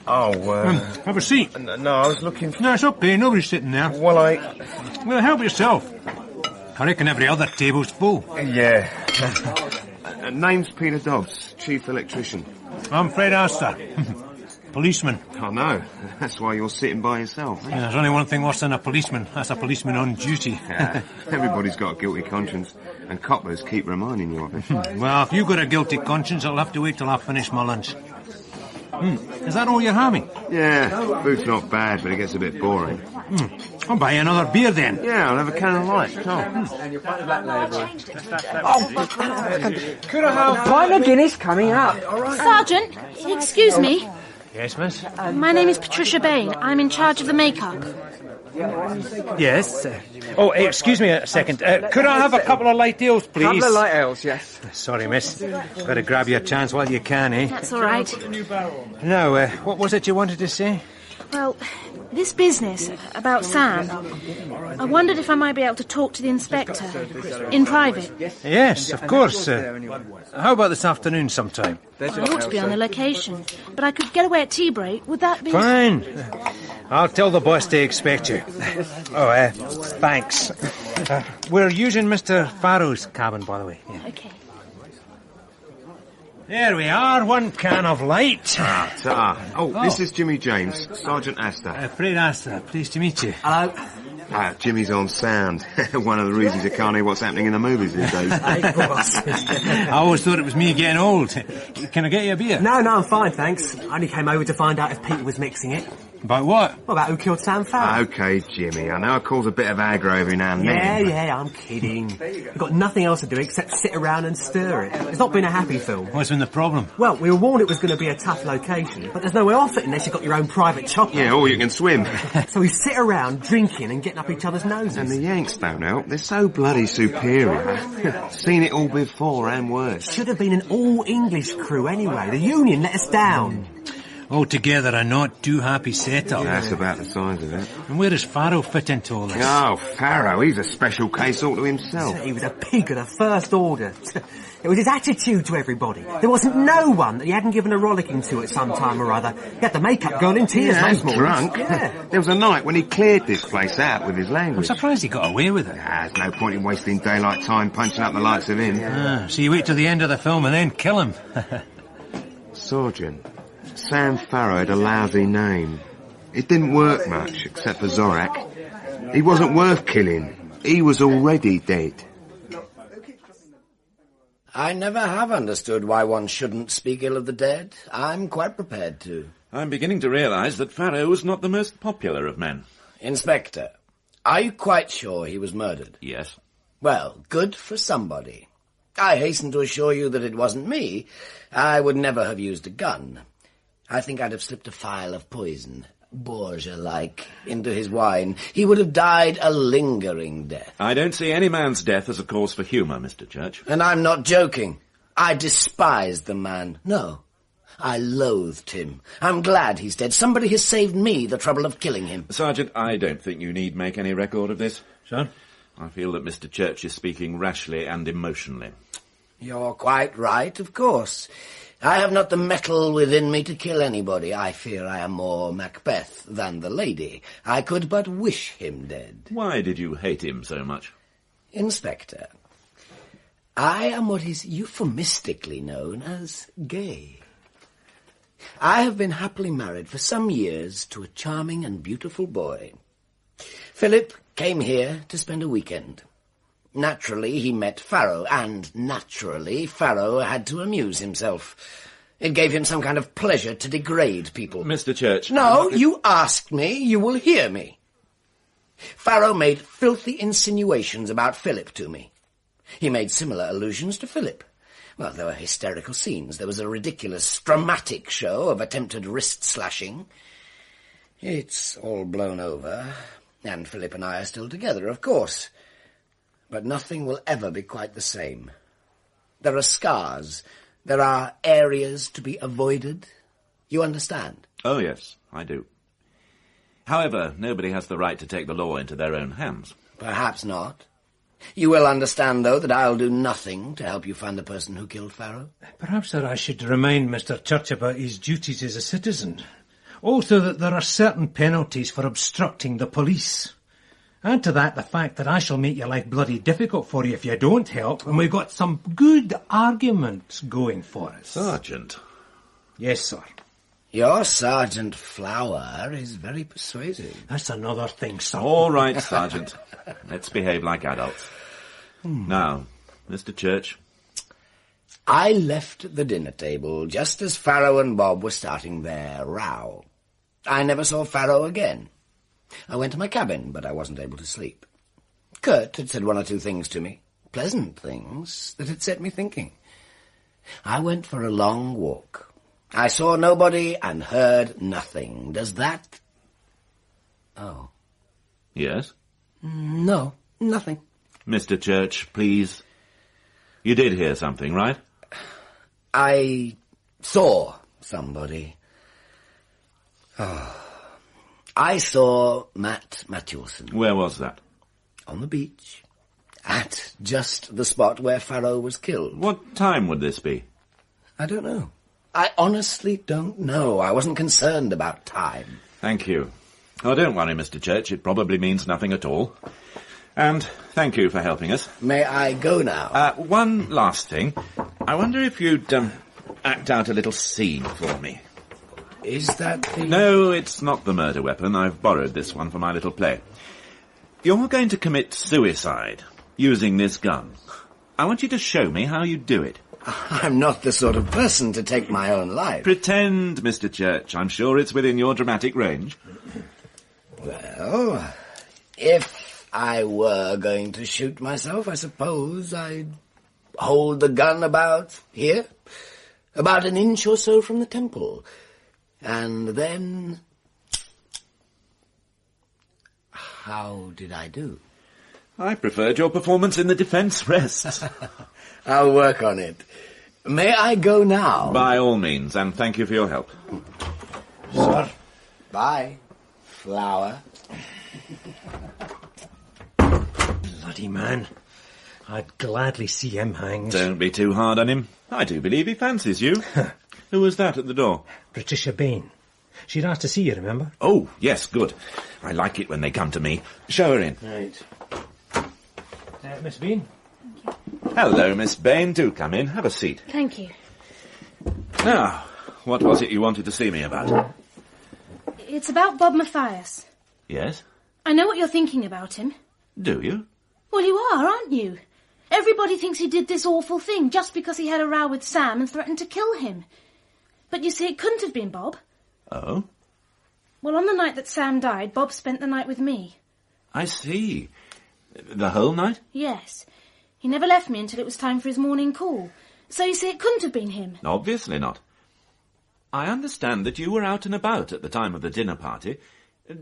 Have a seat. No, I was looking for... No, it's okay. Nobody's sitting there. Well, help yourself. I reckon every other table's full. Yeah. Name's Peter Dobbs, Chief Electrician. I'm Fred Astor. Policeman. Oh, no. That's why you're sitting by yourself. Eh? Yeah, there's only one thing worse than a policeman. That's a policeman on duty. Yeah, everybody's got a guilty conscience, and coppers keep reminding you of it. Well, if you've got a guilty conscience, I'll have to wait till I finish my lunch. Is that all you're having? Yeah, food's not bad, but it gets a bit boring. I'll buy you another beer then. Yeah, I'll have a can of light. Could I have a pint of Guinness coming up? Sergeant, excuse me. Yes, miss? My name is Patricia Bain. I'm in charge of the makeup. Yes. Excuse me a second. Could I have a couple of light ales, please? Couple of light ales, yes. Sorry, miss. Better grab your chance while you can, eh? That's all right. Now, what was it you wanted to say? Well, this business about Sam, I wondered if I might be able to talk to the inspector in private. Yes, of course. How about this afternoon sometime? I ought to be on the location, but I could get away at tea break. Would that be... Fine. I'll tell the boss to expect you. Thanks. We're using Mr. Farrow's cabin, by the way. Yeah. Okay. There we are, one can of light. This is Jimmy James, Sergeant Astor. Fred Astor, pleased to meet you. Hello. Jimmy's on sound. One of the reasons you can't hear what's happening in the movies these days. I always thought it was me getting old. Can I get you a beer? No, I'm fine, thanks. I only came over to find out if Peter was mixing it. About what? What about who killed Sam Farrow? Okay, Jimmy, I know it causes a bit of aggro every now and then. Yeah, I'm kidding. We've got nothing else to do except sit around and stir it. It's not been a happy film. What's been the problem? Well, we were warned it was going to be a tough location, but there's no way off it unless you've got your own private chopper. Yeah, or you can swim. So we sit around drinking and getting up each other's noses. And the Yanks don't help. They're so bloody superior. Seen it all before and worse. Should have been an all-English crew anyway. The union let us down. Altogether a not too happy setup. That's about the size of it. And where does Farrow fit into all this? Oh, Farrow, he's a special case all to himself. He was a pig of the first order. It was his attitude to everybody. There wasn't no one that he hadn't given a rollicking to at some time or other. He had the makeup girl in tears and most drunk. Yeah. There was a night when he cleared this place out with his language. I'm surprised he got away with it. There's no point in wasting daylight time punching up the likes of him. So you wait till the end of the film and then kill him. Sergeant, Sam Farrow had a lousy name. It didn't work much, except for Zorak. He wasn't worth killing. He was already dead. I never have understood why one shouldn't speak ill of the dead. I'm quite prepared to. I'm beginning to realise that Farrow was not the most popular of men. Inspector, are you quite sure he was murdered? Yes. Well, good for somebody. I hasten to assure you that it wasn't me. I would never have used a gun. I think I'd have slipped a phial of poison, Borgia-like, into his wine. He would have died a lingering death. I don't see any man's death as a cause for humour, Mr. Church. And I'm not joking. I despised the man. No, I loathed him. I'm glad he's dead. Somebody has saved me the trouble of killing him. Sergeant, I don't think you need make any record of this. Sir? I feel that Mr. Church is speaking rashly and emotionally. You're quite right, of course. I have not the mettle within me to kill anybody. I fear I am more Macbeth than the lady. I could but wish him dead. Why did you hate him so much? Inspector, I am what is euphemistically known as gay. I have been happily married for some years to a charming and beautiful boy. Philip came here to spend a weekend. Naturally, he met Farrow, and naturally, Farrow had to amuse himself. It gave him some kind of pleasure to degrade people. Mr. Church... No, you asked me, you will hear me. Farrow made filthy insinuations about Philip to me. He made similar allusions to Philip. Well, there were hysterical scenes. There was a ridiculous, dramatic show of attempted wrist slashing. It's all blown over, and Philip and I are still together, of course. But nothing will ever be quite the same. There are scars. There are areas to be avoided. You understand? Oh, yes, I do. However, nobody has the right to take the law into their own hands. Perhaps not. You will understand, though, that I'll do nothing to help you find the person who killed Farrow. Perhaps, sir, I should remind Mr. Church about his duties as a citizen. Also that there are certain penalties for obstructing the police. Add to that the fact that I shall make your life bloody difficult for you if you don't help, and we've got some good arguments going for us. Sergeant. Yes, sir. Your Sergeant Flower is very persuasive. That's another thing, sir. All right, Sergeant. Let's behave like adults. Now, Mr. Church. I left the dinner table just as Farrow and Bob were starting their row. I never saw Farrow again. I went to my cabin, but I wasn't able to sleep. Kurt had said one or two things to me, pleasant things, that had set me thinking. I went for a long walk. I saw nobody and heard nothing. Does that... Oh. Yes? No, nothing. Mr. Church, please. You did hear something, right? I saw somebody. Oh. I saw Matt Matthewson. Where was that? On the beach. At just the spot where Farrow was killed. What time would this be? I don't know. I honestly don't know. I wasn't concerned about time. Thank you. Oh, don't worry, Mr. Church. It probably means nothing at all. And thank you for helping us. May I go now? One last thing. I wonder if you'd act out a little scene for me. Is that the... No, it's not the murder weapon. I've borrowed this one for my little play. You're going to commit suicide using this gun. I want you to show me how you do it. I'm not the sort of person to take my own life. Pretend, Mr. Church. I'm sure it's within your dramatic range. Well, if I were going to shoot myself, I suppose I'd hold the gun about here, about an inch or so from the temple. And then... How did I do? I preferred your performance in the defence rest. I'll work on it. May I go now? By all means, and thank you for your help. Sir. Bye, Flower. Bloody man. I'd gladly see him hanged. Don't be too hard on him. I do believe he fancies you. Who was that at the door? Patricia Bain. She'd asked to see you, remember? Oh, yes, good. I like it when they come to me. Show her in. Right. Miss Bain? Hello, Miss Bain. Do come in. Have a seat. Thank you. Now, what was it you wanted to see me about? It's about Bob Mathias. Yes? I know what you're thinking about him. Do you? Well, you are, aren't you? Everybody thinks he did this awful thing just because he had a row with Sam and threatened to kill him. But you see, it couldn't have been Bob. Oh? Well, on the night that Sam died, Bob spent the night with me. I see. The whole night? Yes. He never left me until it was time for his morning call. So you see, it couldn't have been him. Obviously not. I understand that you were out and about at the time of the dinner party.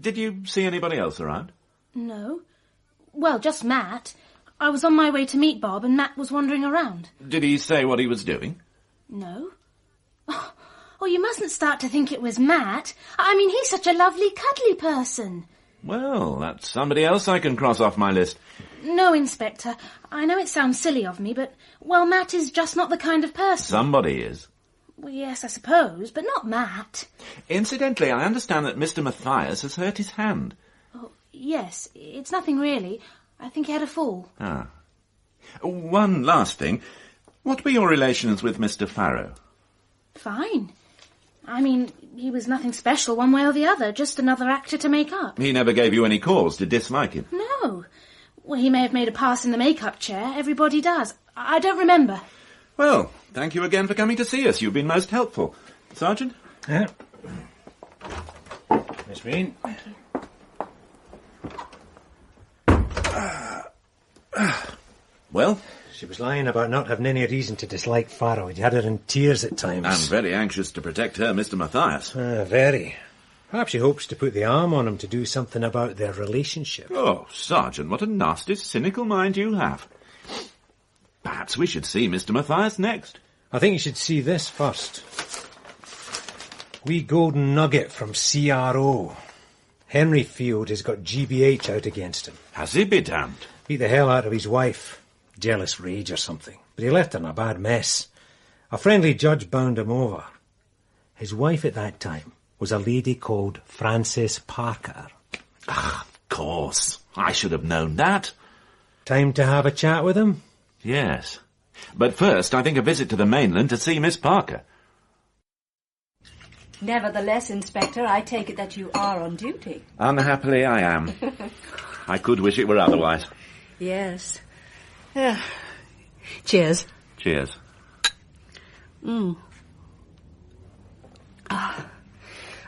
Did you see anybody else around? No. Well, just Matt. I was on my way to meet Bob and Matt was wandering around. Did he say what he was doing? No. Oh, you mustn't start to think it was Matt. I mean, he's such a lovely, cuddly person. Well, that's somebody else I can cross off my list. No, Inspector. I know it sounds silly of me, but, well, Matt is just not the kind of person. Somebody is. Well, yes, I suppose, but not Matt. Incidentally, I understand that Mr. Mathias has hurt his hand. Oh, yes, it's nothing really. I think he had a fall. Ah. One last thing. What were your relations with Mr. Farrow? Fine. I mean, he was nothing special one way or the other, just another actor to make up. He never gave you any cause to dislike him? No. Well, he may have made a pass in the make-up chair. Everybody does. I don't remember. Well, thank you again for coming to see us. You've been most helpful. Sergeant? Yeah. Miss Bain. Thank you. Well? She was lying about not having any reason to dislike Farrow. He had her in tears at times. And very anxious to protect her, Mr. Matthias. Very. Perhaps she hopes to put the arm on him to do something about their relationship. Oh, Sergeant, what a nasty, cynical mind you have. Perhaps we should see Mr. Matthias next. I think you should see this first. Wee golden nugget from CRO. Henry Field has got GBH out against him. Has he be damned? Beat the hell out of his wife. Jealous rage or something. But he left her in a bad mess. A friendly judge bound him over. His wife at that time was a lady called Frances Parker. Ah, of course. I should have known that. Time to have a chat with him? Yes. But first, I think a visit to the mainland to see Miss Parker. Nevertheless, Inspector, I take it that you are on duty. Unhappily, I am. I could wish it were otherwise. Yes. Cheers. Cheers.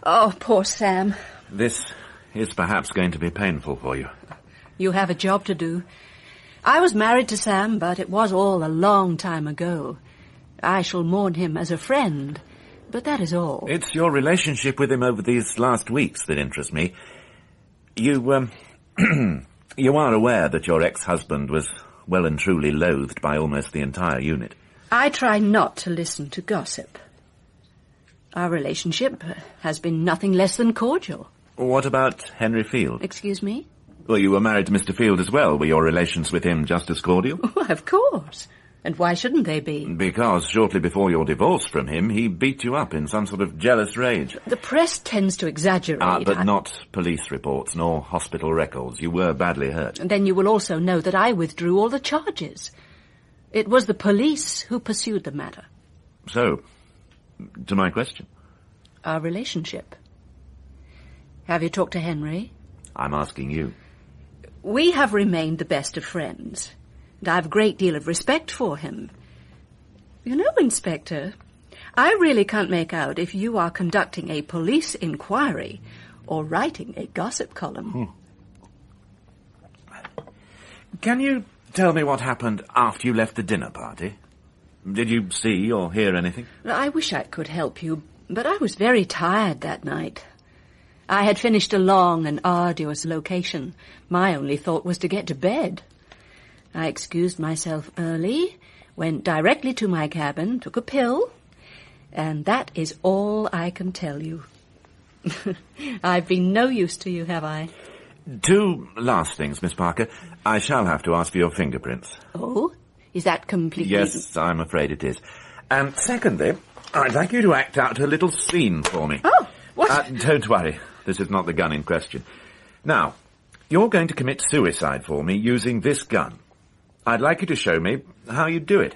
Oh, poor Sam. This is perhaps going to be painful for you. You have a job to do. I was married to Sam, but it was all a long time ago. I shall mourn him as a friend, but that is all. It's your relationship with him over these last weeks that interests me. You, you are aware that your ex-husband was well and truly loathed by almost the entire unit. I try not to listen to gossip. Our relationship has been nothing less than cordial. What about Henry Field? Excuse me? Well, you were married to Mr. Field as well. Were your relations with him just as cordial? Well, of course. And why shouldn't they be? Because shortly before your divorce from him, he beat you up in some sort of jealous rage. The press tends to exaggerate. But not police reports nor hospital records. You were badly hurt. And then you will also know that I withdrew all the charges. It was the police who pursued the matter. So, to my question. Our relationship. Have you talked to Henry? I'm asking you. We have remained the best of friends, and I have a great deal of respect for him. You know, Inspector, I really can't make out if you are conducting a police inquiry or writing a gossip column. Can you tell me what happened after you left the dinner party? Did you see or hear anything? I wish I could help you, but I was very tired that night. I had finished a long and arduous location. My only thought was to get to bed. I excused myself early, went directly to my cabin, took a pill, and that is all I can tell you. I've been no use to you, have I? 2 last things, Miss Parker. I shall have to ask for your fingerprints. Oh? Is that completely... Yes, I'm afraid it is. And secondly, I'd like you to act out a little scene for me. Oh, what? Don't worry. This is not the gun in question. Now, you're going to commit suicide for me using this gun. I'd like you to show me how you do it.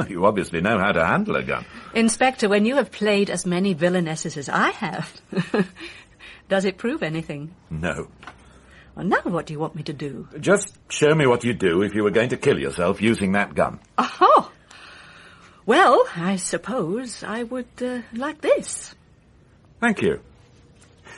You obviously know how to handle a gun. Inspector, when you have played as many villainesses as I have, does it prove anything? No. Well, now what do you want me to do? Just show me what you'd do if you were going to kill yourself using that gun. Oh! Well, I suppose I would like this. Thank you.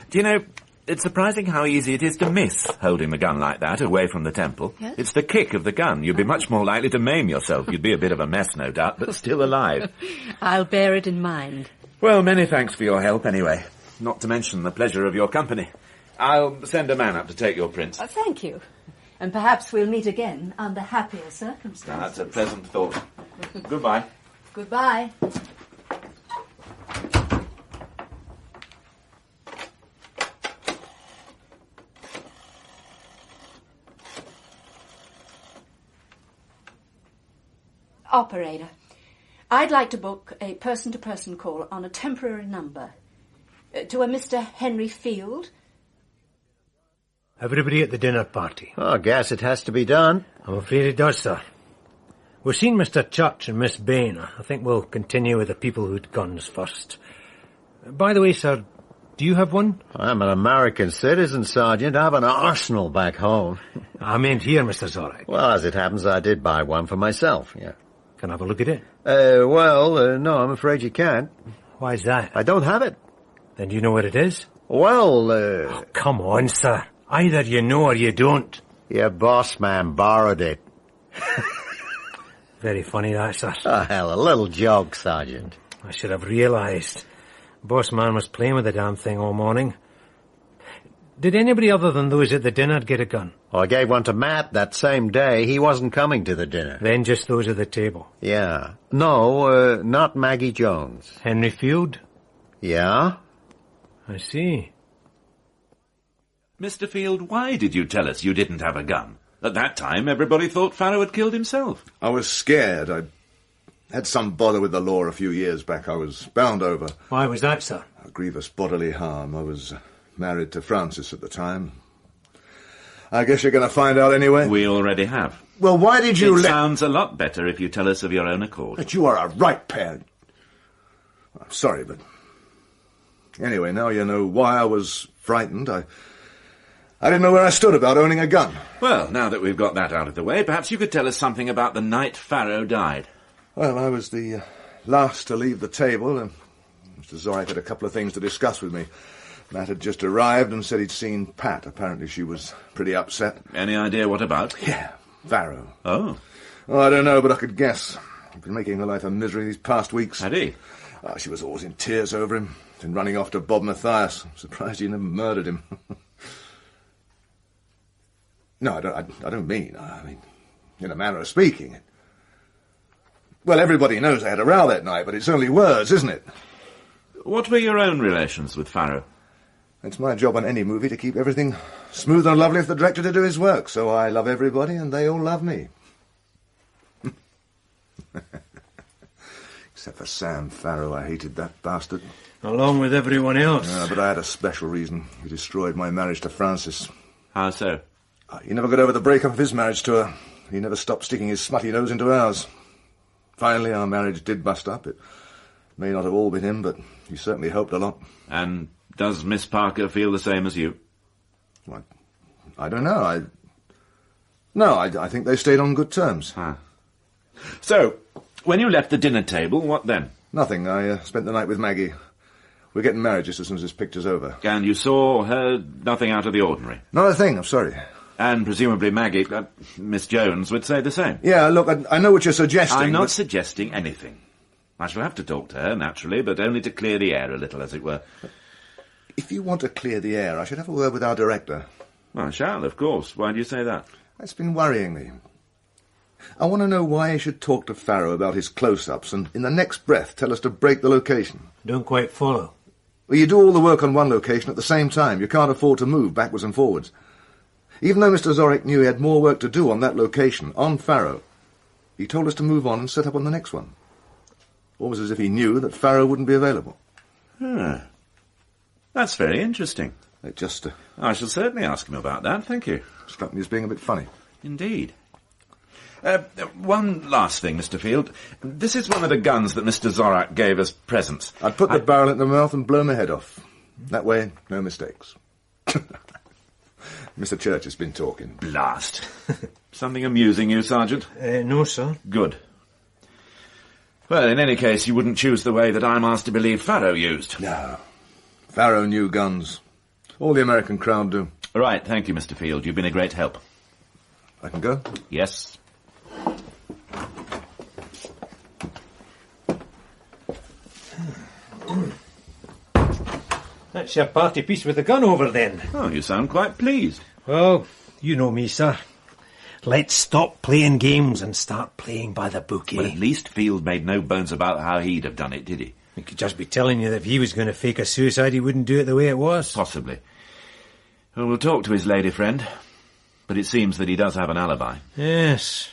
Do you know, it's surprising how easy it is to miss holding the gun like that away from the temple. Yes? It's the kick of the gun. You'd be much more likely to maim yourself. You'd be a bit of a mess, no doubt, but still alive. I'll bear it in mind. Well, many thanks for your help anyway. Not to mention the pleasure of your company. I'll send a man up to take your prints. Thank you. And perhaps we'll meet again under happier circumstances. That's a pleasant thought. Goodbye. Goodbye. Operator, I'd like to book a person-to-person call on a temporary number. To a Mr. Henry Field. Everybody at the dinner party. Oh, I guess it has to be done. I'm afraid it does, sir. We've seen Mr. Church and Miss Bain. I think we'll continue with the people who'd guns first. By the way, sir, do you have one? I'm an American citizen, Sergeant. I have an arsenal back home. I meant here, Mr. Zorak. Well, as it happens, I did buy one for myself, yeah. Can I have a look at it? No, I'm afraid you can't. Why is that? I don't have it. Then do you know where it is? Well, Oh, come on, sir. Either you know or you don't. Your boss man borrowed it. Very funny, that, sir. Oh, hell, a little joke, Sergeant. I should have realised. Boss man was playing with the damn thing all morning. Did anybody other than those at the dinner get a gun? I gave one to Matt that same day. He wasn't coming to the dinner. Then just those at the table? Yeah. No, not Maggie Jones. Henry Field? Yeah? I see. Mr. Field, why did you tell us you didn't have a gun? At that time, everybody thought Farrow had killed himself. I was scared. I had some bother with the law a few years back. I was bound over. Why was that, sir? A grievous bodily harm. I was married to Frances at the time. I guess you're going to find out anyway? We already have. Well, why did you It sounds a lot better if you tell us of your own accord. But you are a right pair. I'm sorry, but... Anyway, now you know why I was frightened. I didn't know where I stood about owning a gun. Well, now that we've got that out of the way, perhaps you could tell us something about the night Farrow died. Well, I was the last to leave the table, and Mr. Zorach had a couple of things to discuss with me. Matt had just arrived and said he'd seen Pat. Apparently she was pretty upset. Any idea what about? Yeah, Farrow. Oh. Oh, I don't know, but I could guess. He'd been making her life a misery these past weeks. Had he? She was always in tears over him, and running off to Bob Mathias. I'm surprised he never murdered him. No, I don't mean. I mean, in a manner of speaking. Well, everybody knows they had a row that night, but it's only words, isn't it? What were your own relations with Farrow? It's my job on any movie to keep everything smooth and lovely for the director to do his work, so I love everybody and they all love me. Except for Sam Farrow, I hated that bastard. Along with everyone else. But I had a special reason. He destroyed my marriage to Frances. How so? He never got over the breakup of his marriage to her. He never stopped sticking his smutty nose into ours. Finally, our marriage did bust up. It may not have all been him, but he certainly helped a lot. And does Miss Parker feel the same as you? Well, I don't know. I think they stayed on good terms. So, when you left the dinner table, what then? Nothing. I spent the night with Maggie. We're getting married just as soon as this picture's over. And you saw or heard nothing out of the ordinary? Not a thing, I'm sorry. And presumably Maggie, Miss Jones, would say the same. Yeah, look, I know what you're suggesting. I'm not suggesting anything. I shall have to talk to her, naturally, but only to clear the air a little, as it were. If you want to clear the air, I should have a word with our director. Well, I shall, of course. Why do you say that? That's been worrying me. I want to know why he should talk to Farrow about his close-ups and in the next breath tell us to break the location. Don't quite follow. Well, you do all the work on one location at the same time. You can't afford to move backwards and forwards. Even though Mr. Zorach knew he had more work to do on that location, on Farrow, he told us to move on and set up on the next one. Almost as if he knew that Farrow wouldn't be available. That's very interesting. It just... I shall certainly ask him about that, thank you. Struck me as being a bit funny. Indeed. One last thing, Mr. Field. This is one of the guns that Mr. Zorach gave as presents. I'd put the barrel in the mouth and blow my head off. That way, no mistakes. Mr. Church has been talking. Blast. Something amusing you, Sergeant? No, sir. Good. Well, in any case, you wouldn't choose the way that I'm asked to believe Farrow used. No. Farrow knew guns. All the American crowd do. Right, thank you, Mr. Field. You've been a great help. I can go? Yes. That's your party piece with the gun over, then. Oh, you sound quite pleased. Well, you know me, sir. Let's stop playing games and start playing by the book, Well, at least Field made no bones about how he'd have done it, did he? He could just be telling you that if he was going to fake a suicide, he wouldn't do it the way it was. Possibly. Well, we'll talk to his lady friend. But it seems that he does have an alibi. Yes.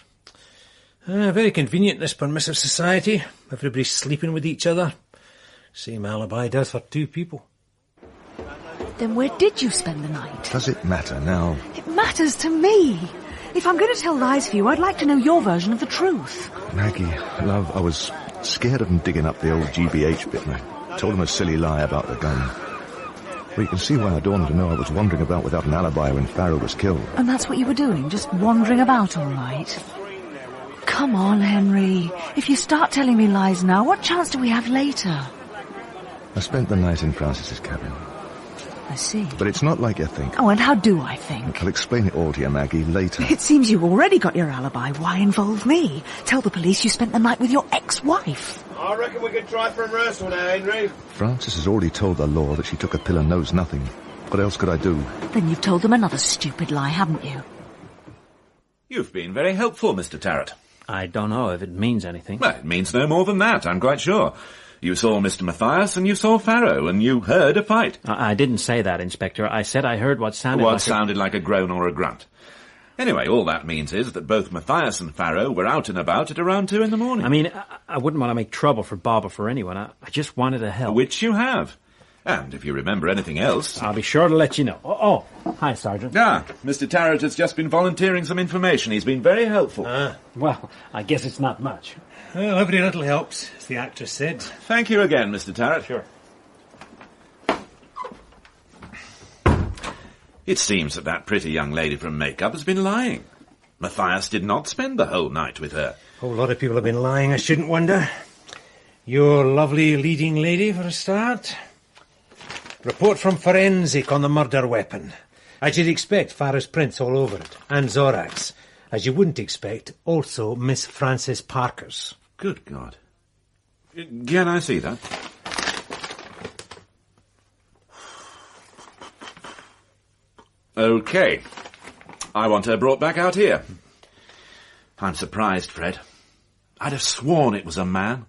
Very convenient, this permissive society. Everybody's sleeping with each other. Same alibi does for two people. Then where did you spend the night? Does it matter now? It matters to me. If I'm going to tell lies for you, I'd like to know your version of the truth. Maggie, love, I was scared of him digging up the old GBH bit, and I told him a silly lie about the gun. Well, you can see why I don't want to know I was wandering about without an alibi when Farrow was killed. And that's what you were doing, just wandering about all right? Come on, Henry. If you start telling me lies now, what chance do we have later? I spent the night in Frances's cabin. I see. But it's not like you think. Oh, and how do I think? I'll explain it all to you, Maggie, later. It seems you've already got your alibi. Why involve me? Tell the police you spent the night with your ex-wife. I reckon we could try for a rehearsal now, Henry. Frances has already told the law that she took a pill and knows nothing. What else could I do? Then you've told them another stupid lie, haven't you? You've been very helpful, Mr. Tarrant. I don't know if it means anything. Well, it means no more than that, I'm quite sure. You saw Mr. Matthias and you saw Farrow and you heard a fight. I didn't say that, Inspector. I said I heard what sounded like a groan or a grunt. Anyway, all that means is that both Matthias and Farrow were out and about at around 2 in the morning. I mean, I wouldn't want to make trouble for Bob or for anyone. I just wanted to help. Which you have. And if you remember anything else... I'll be sure to let you know. Oh, hi, Sergeant. Mr. Tarrant has just been volunteering some information. He's been very helpful. Well, I guess it's not much. Well, every little helps, as the actress said. Thank you again, Mr. Tarrant. Sure. It seems that pretty young lady from Makeup has been lying. Matthias did not spend the whole night with her. A whole lot of people have been lying, I shouldn't wonder. Your lovely leading lady, for a start. Report from forensic on the murder weapon. As you'd expect, Farrow's prints all over it, and Zorak's. As you wouldn't expect, also Miss Frances Parker's. Good God. Can I see that? OK. I want her brought back out here. I'm surprised, Fred. I'd have sworn it was a man.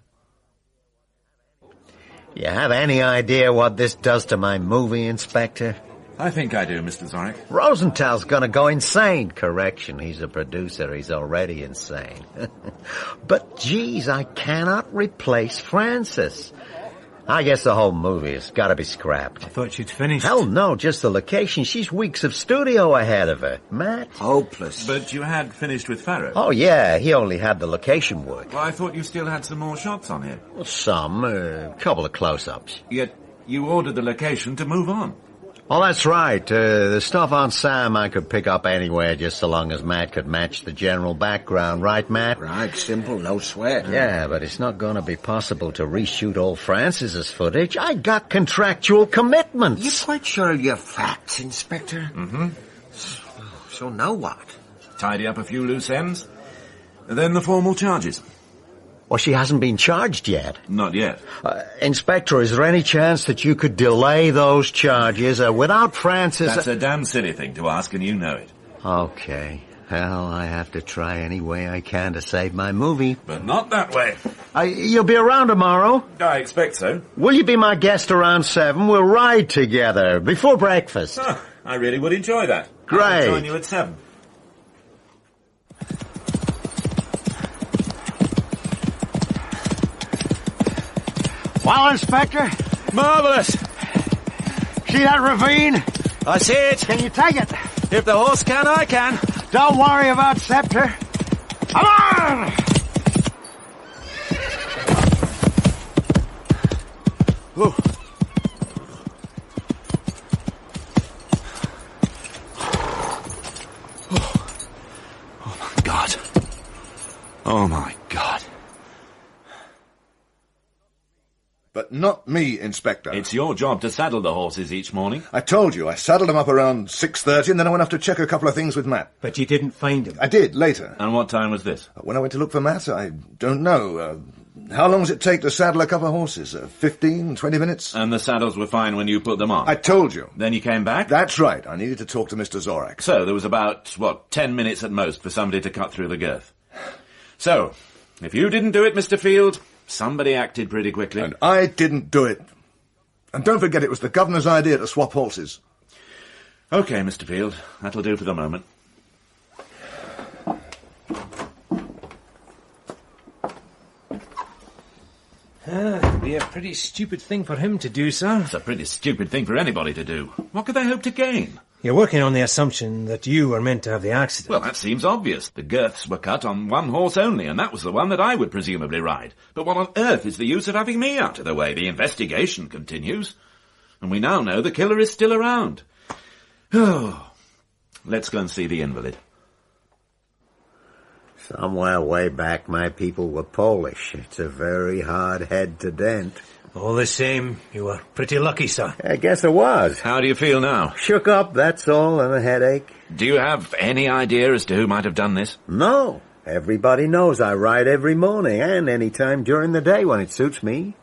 You have any idea what this does to my movie, Inspector? I think I do, Mr. Zorek. Rosenthal's gonna go insane. Correction, he's a producer. He's already insane. But, geez, I cannot replace Frances. I guess the whole movie has got to be scrapped. I thought you'd finished. Hell no, just the location. She's weeks of studio ahead of her. Matt? Hopeless. But you had finished with Farrow. Oh, yeah, he only had the location work. Well, I thought you still had some more shots on here. Well, some, a couple of close-ups. Yet you ordered the location to move on. Oh, that's right. The stuff on Sam I could pick up anywhere just so long as Matt could match the general background. Right, Matt? Right, simple, no sweat. Yeah, but it's not going to be possible to reshoot old Francis's footage. I got contractual commitments. You quite sure of your facts, Inspector? Mm-hmm. So now what? Tidy up a few loose ends. And then the formal charges. Well, she hasn't been charged yet. Not yet. Inspector, is there any chance that you could delay those charges without Frances... That's a damn silly thing to ask, and you know it. Okay. Well, I have to try any way I can to save my movie. But not that way. You'll be around tomorrow? I expect so. Will you be my guest around 7? We'll ride together before breakfast. Oh, I really would enjoy that. Great. I'll join you at 7. Well, Inspector? Marvellous! See that ravine? I see it. Can you take it? If the horse can, I can. Don't worry about Scepter. Come on! Oh. Oh, my God. Oh, my God. But not me, Inspector. It's your job to saddle the horses each morning. I told you, I saddled them up around 6:30 and then I went off to check a couple of things with Matt. But you didn't find him? I did, later. And what time was this? When I went to look for Matt, I don't know. How long does it take to saddle a couple of horses? 15, 20 minutes? And the saddles were fine when you put them on? I told you. Then you came back? That's right. I needed to talk to Mr. Zorak. So there was about, 10 minutes at most for somebody to cut through the girth. So, if you didn't do it, Mr. Field, somebody acted pretty quickly. And I didn't do it. And don't forget, it was the governor's idea to swap horses. OK, Mr. Field. That'll do for the moment. It'd be a pretty stupid thing for him to do, sir. It's a pretty stupid thing for anybody to do. What could they hope to gain? You're working on the assumption that you were meant to have the accident. Well, that seems obvious. The girths were cut on one horse only, and that was the one that I would presumably ride. But what on earth is the use of having me out of the way? The investigation continues. And we now know the killer is still around. Oh, let's go and see the invalid. Somewhere way back, my people were Polish. It's a very hard head to dent. All the same, you were pretty lucky, sir. I guess I was. How do you feel now? Shook up, that's all, and a headache. Do you have any idea as to who might have done this? No. Everybody knows I ride every morning and any time during the day when it suits me.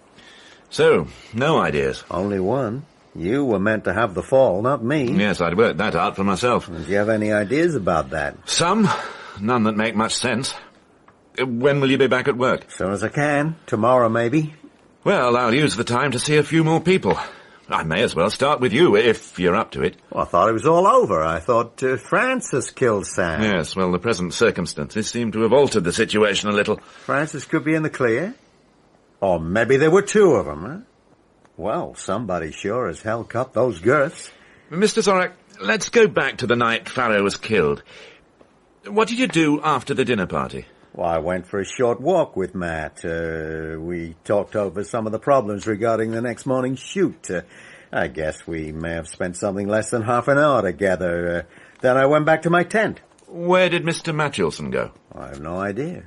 So, no ideas? Only one. You were meant to have the fall, not me. Yes, I'd worked that out for myself. Do you have any ideas about that? Some. None that make much sense. When will you be back at work? As soon as I can. Tomorrow, maybe. Well, I'll use the time to see a few more people. I may as well start with you, if you're up to it. Well, I thought it was all over. I thought Francis killed Sam. Yes, well, the present circumstances seem to have altered the situation a little. Francis could be in the clear. Or maybe there were two of them, huh? Well, somebody sure as hell cut those girths. Mr. Zorak, let's go back to the night Farrow was killed. What did you do after the dinner party? Well, I went for a short walk with Matt. We talked over some of the problems regarding the next morning's shoot. I guess we may have spent something less than half an hour together. Then I went back to my tent. Where did Mr. Matchelson go? I have no idea.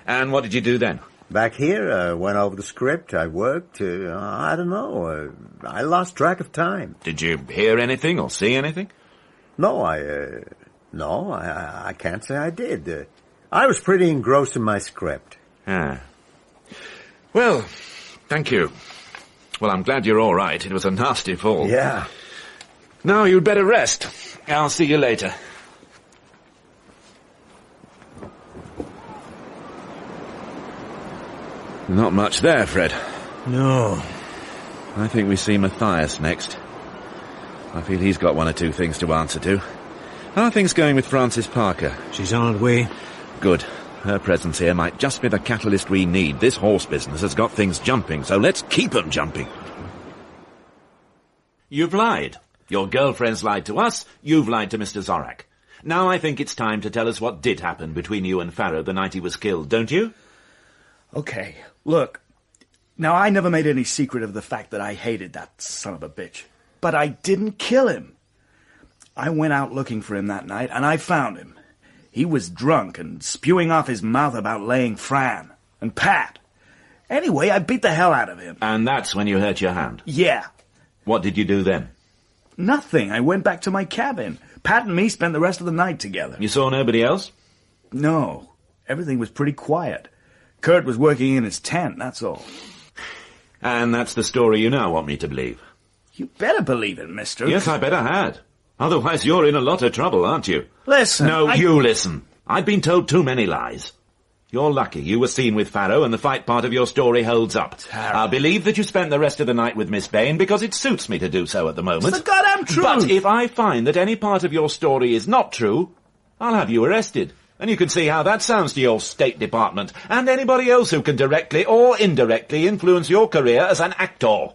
And what did you do then? Back here, I went over the script. I worked. I don't know. I lost track of time. Did you hear anything or see anything? No, I can't say I did. I was pretty engrossed in my script. Ah. Well, thank you. Well, I'm glad you're all right. It was a nasty fall. Yeah. Now you'd better rest. I'll see you later. Not much there, Fred. No. I think we see Matthias next. I feel he's got one or two things to answer to. How are things going with Frances Parker? She's on her way. Good. Her presence here might just be the catalyst we need. This horse business has got things jumping, so let's keep them jumping. You've lied. Your girlfriend's lied to us, you've lied to Mr. Zorak. Now I think it's time to tell us what did happen between you and Farrow the night he was killed, don't you? Okay, look. Now, I never made any secret of the fact that I hated that son of a bitch. But I didn't kill him. I went out looking for him that night, and I found him. He was drunk and spewing off his mouth about laying Fran and Pat. Anyway, I beat the hell out of him. And that's when you hurt your hand? Yeah. What did you do then? Nothing. I went back to my cabin. Pat and me spent the rest of the night together. You saw nobody else? No. Everything was pretty quiet. Kurt was working in his tent, that's all. And that's the story you now want me to believe? You better believe it, mister. Yes, I better had. Otherwise you're in a lot of trouble, aren't you? Listen, No, you listen. I've been told too many lies. You're lucky you were seen with Farrow and the fight part of your story holds up. I'll believe that you spent the rest of the night with Miss Bain because it suits me to do so at the moment. It's the goddamn truth! But if I find that any part of your story is not true, I'll have you arrested. And you can see how that sounds to your State Department and anybody else who can directly or indirectly influence your career as an actor.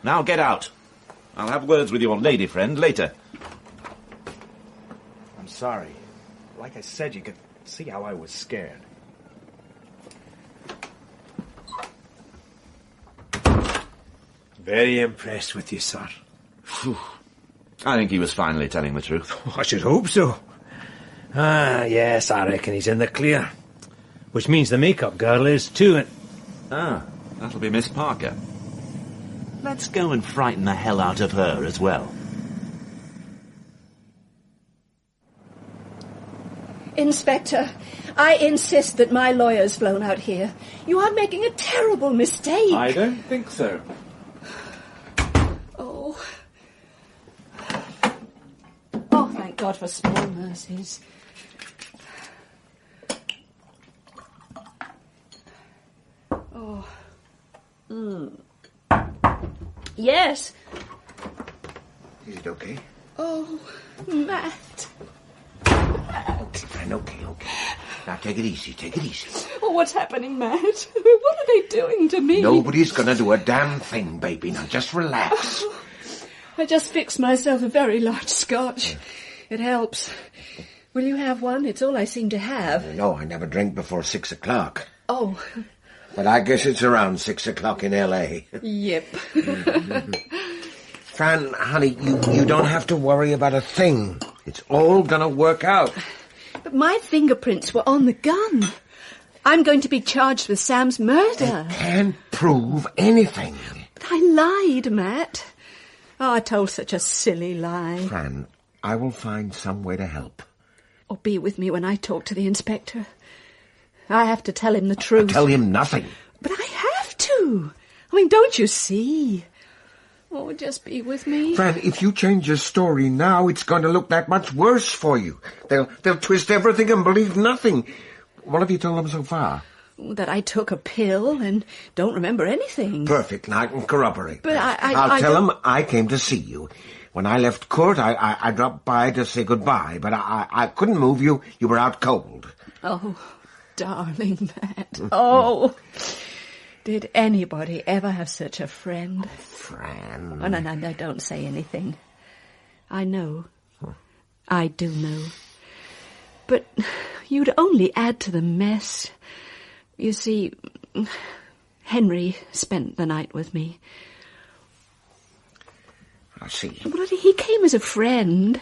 Now get out. I'll have words with your lady friend later. I'm sorry. Like I said, you could see how I was scared. Very impressed with you, sir. I think he was finally telling the truth. I should hope so. Ah, yes, I reckon he's in the clear. Which means the makeup girl is too, and... Ah, that'll be Miss Parker. Let's go and frighten the hell out of her as well. Inspector, I insist that my lawyer's flown out here. You are making a terrible mistake. I don't think so. Oh. Oh, thank God for small mercies. Oh. Yes. Is it okay? Oh, Matt. Okay, friend, okay. Now, take it easy. Oh, what's happening, Matt? What are they doing to me? Nobody's gonna do a damn thing, baby. Now, just relax. I just fixed myself a very large scotch. It helps. Will you have one? It's all I seem to have. No, I never drink before 6 o'clock. Oh. But I guess it's around 6 o'clock in L.A. Yep. Fran, honey, you don't have to worry about a thing. It's all gonna work out. But my fingerprints were on the gun. I'm going to be charged with Sam's murder. Can't prove anything. But I lied, Matt. Oh, I told such a silly lie. Fran, I will find some way to help. Or be with me when I talk to the inspector. I have to tell him the truth. Tell him nothing. But I have to. I mean, don't you see? Oh, just be with me. Fran, if you change your story now, it's going to look that much worse for you. They'll twist everything and believe nothing. What have you told them so far? That I took a pill and don't remember anything. Perfect. Now I can corroborate. But that. I'll tell them I came to see you. When I left court, I dropped by to say goodbye, but I couldn't move you. You were out cold. Oh, darling Matt. Oh, did anybody ever have such a friend? Fran. Oh, no, don't say anything. I know. I do know. But you'd only add to the mess. You see, Henry spent the night with me. I see. Well, he came as a friend.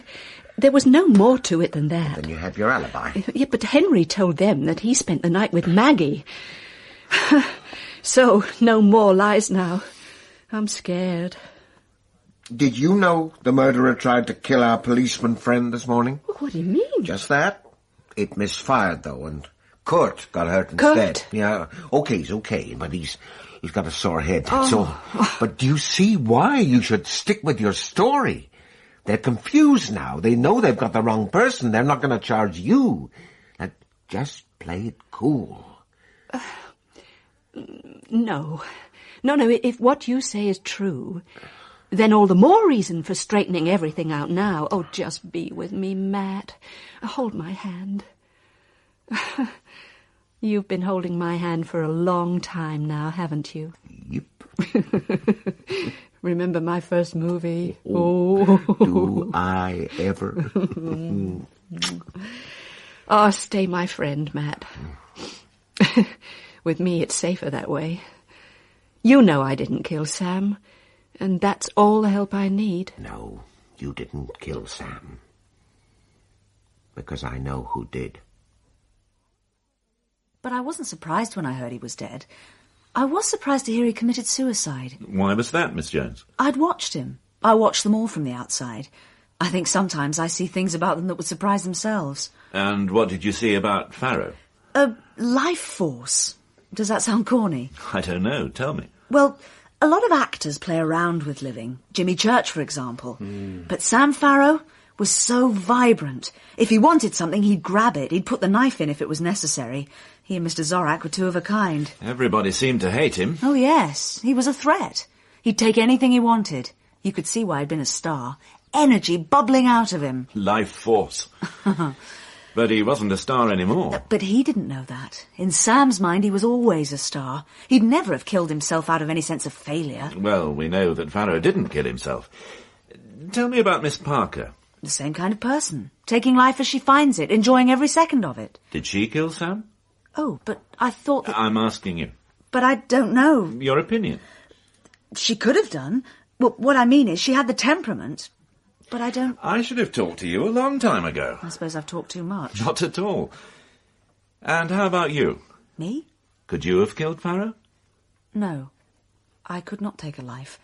There was no more to it than that. Then you have your alibi. Yeah, but Henry told them that he spent the night with Maggie. So, no more lies now. I'm scared. Did you know the murderer tried to kill our policeman friend this morning? What do you mean? Just that. It misfired, though, and Kurt got hurt Kurt? instead. Yeah, okay's okay, but he's got a sore head, that's all. But do you see why you should stick with your story? They're confused now. They know they've got the wrong person. They're not going to charge you. Now, just play it cool. No. If what you say is true, then all the more reason for straightening everything out now. Oh, just be with me, Matt. Hold my hand. You've been holding my hand for a long time now, haven't you? Yep. Remember my first movie? Oh. Do I ever? Oh, stay my friend, Matt. With me, it's safer that way. You know I didn't kill Sam, and that's all the help I need. No, you didn't kill Sam. Because I know who did. But I wasn't surprised when I heard he was dead. I was surprised to hear he committed suicide. Why was that, Miss Jones? I'd watched him. I watched them all from the outside. I think sometimes I see things about them that would surprise themselves. And what did you see about Farrow? A life force. Does that sound corny? I don't know. Tell me. Well, a lot of actors play around with living. Jimmy Church, for example. But Sam Farrow was so vibrant. If he wanted something, he'd grab it. He'd put the knife in if it was necessary. He and Mr. Zorak were two of a kind. Everybody seemed to hate him. Oh, yes. He was a threat. He'd take anything he wanted. You could see why he'd been a star. Energy bubbling out of him. Life force. But he wasn't a star anymore. But he didn't know that. In Sam's mind, he was always a star. He'd never have killed himself out of any sense of failure. Well, we know that Farrow didn't kill himself. Tell me about Miss Parker. The same kind of person. Taking life as she finds it, enjoying every second of it. Did she kill Sam? Oh, but I thought that... I'm asking you. But I don't know. Your opinion? She could have done. Well, what I mean is she had the temperament. But I don't... I should have talked to you a long time ago. I suppose I've talked too much. Not at all. And how about you? Me? Could you have killed Farrow? No. I could not take a life.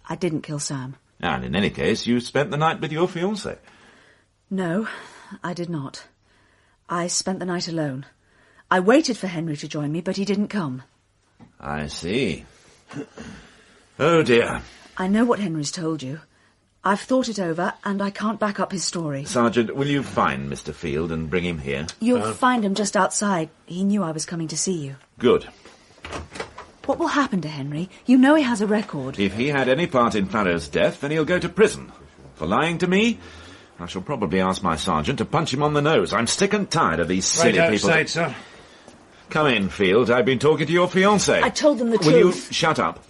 I didn't kill Sam. And in any case, you spent the night with your fiancé. No, I did not. I spent the night alone. I waited for Henry to join me, but he didn't come. I see. Oh, dear. I know what Henry's told you. I've thought it over, and I can't back up his story. Sergeant, will you find Mr. Field and bring him here? You'll find him just outside. He knew I was coming to see you. Good. What will happen to Henry? You know he has a record. If he had any part in Farrow's death, then he'll go to prison. For lying to me, I shall probably ask my sergeant to punch him on the nose. I'm sick and tired of these silly Right people. outside, sir. Come in, Field. I've been talking to your fiancé. I told them the Will you truth. shut up?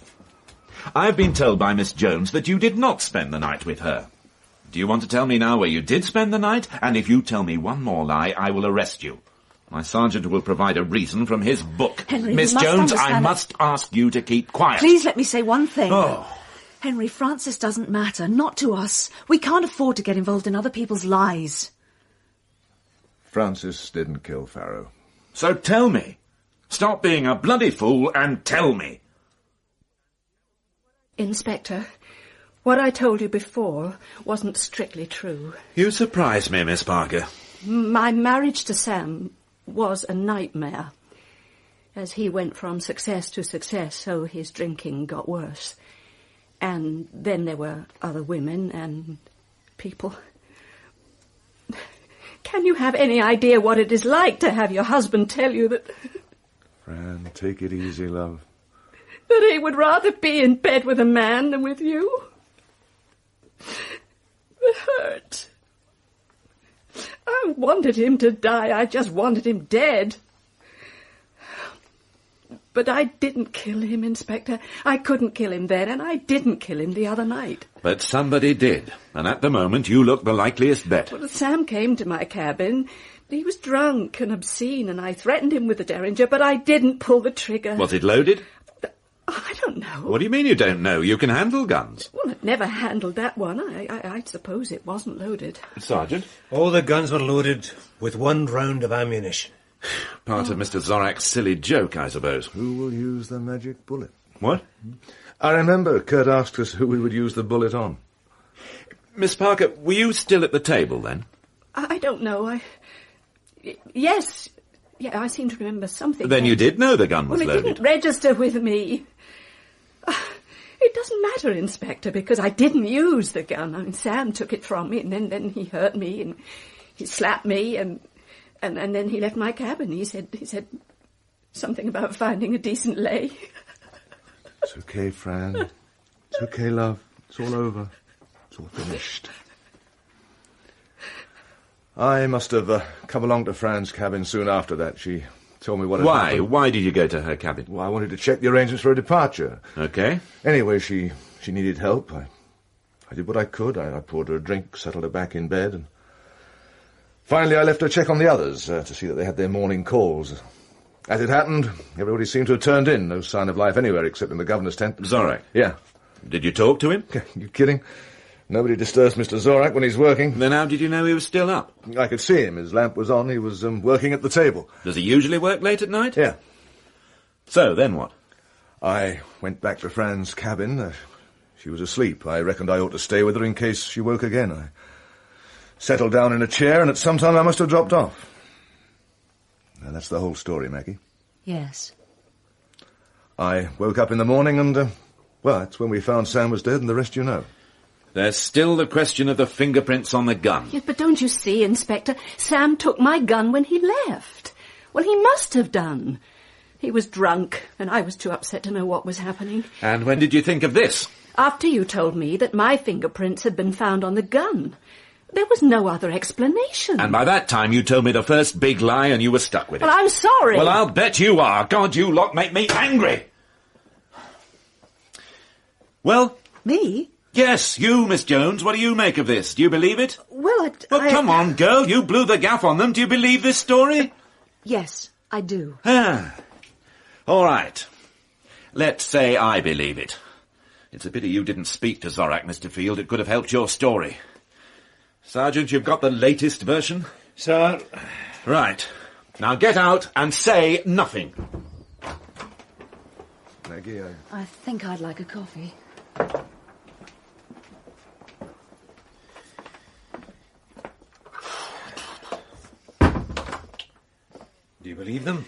I've been told by Miss Jones that you did not spend the night with her. Do you want to tell me now where you did spend the night? And if you tell me one more lie, I will arrest you. My sergeant will provide a reason from his book. Henry, Miss you must Jones, I understand must ask you to keep quiet. Please let me say one thing. Oh. Henry, Francis doesn't matter. Not to us. We can't afford to get involved in other people's lies. Francis didn't kill Farrow. So tell me, Stop being a bloody fool and tell me. Inspector, what I told you before wasn't strictly true. You surprise me, Miss Parker. My marriage to Sam was a nightmare. As he went from success to success, so his drinking got worse. And then there were other women and people. Can you have any idea what it is like to have your husband tell you that... Fran, take it easy, love. That he would rather be in bed with a man than with you? The hurt. I wanted him to die. I just wanted him dead. But I didn't kill him, Inspector. I couldn't kill him then, and I didn't kill him the other night. But somebody did, and at the moment you look the likeliest bet. Well, Sam came to my cabin. He was drunk and obscene, and I threatened him with the derringer, but I didn't pull the trigger. Was it loaded? I don't know. What do you mean you don't know? You can handle guns. Well, I've never handled that one. I suppose it wasn't loaded. Sergeant? All the guns were loaded with 1 round of ammunition. Part of Mr. Zorak's silly joke, I suppose. Who will use the magic bullet? What? I remember Kurt asked us who we would use the bullet on. Miss Parker, were you still at the table then? I don't know. Yes. Yeah, I seem to remember something. Then you did know the gun was loaded. loaded. Well, it didn't register with me. It doesn't matter, Inspector, because I didn't use the gun. I mean, Sam took it from me, and then he hurt me, and he slapped me, and then he left my cabin. He said something about finding a decent lay. It's okay, Fran. It's okay, love. It's all over. It's all finished. I must have come along to Fran's cabin soon after that. She told me what had happened. Why did you go to her cabin? Well, I wanted to check the arrangements for her departure. Okay. Anyway, she needed help. I did what I could. I poured her a drink, settled her back in bed, and finally I left her check on the others to see that they had their morning calls. As it happened, everybody seemed to have turned in. No sign of life anywhere except in the governor's tent. Zorak? Yeah. Did you talk to him? You kidding? Nobody disturbs Mr. Zorak when he's working. Then how did you know he was still up? I could see him. His lamp was on. He was working at the table. Does he usually work late at night? Yeah. So, then what? I went back to Fran's cabin. She was asleep. I reckoned I ought to stay with her in case she woke again. I settled down in a chair, and at some time I must have dropped off. And that's the whole story, Maggie. Yes. I woke up in the morning and, well, that's when we found Sam was dead, and the rest you know. There's still the question of the fingerprints on the gun. Yes, but don't you see, Inspector? Sam took my gun when he left. Well, he must have done. He was drunk, and I was too upset to know what was happening. And when did you think of this? After you told me that my fingerprints had been found on the gun. There was no other explanation. And by that time you told me the first big lie and you were stuck with it. Well, I'm sorry. Well, I'll bet you are. God, you lot make me angry. Well? Me? Yes, you, Miss Jones. What do you make of this? Do you believe it? Well, come on, girl. You blew the gaff on them. Do you believe this story? Yes, I do. All right. Let's say I believe it. It's a pity you didn't speak to Zorak, Mr. Field. It could have helped your story. Sergeant, you've got the latest version? Sir. Right. Now get out and say nothing. Maggie, I think I'd like a coffee. Do you believe them?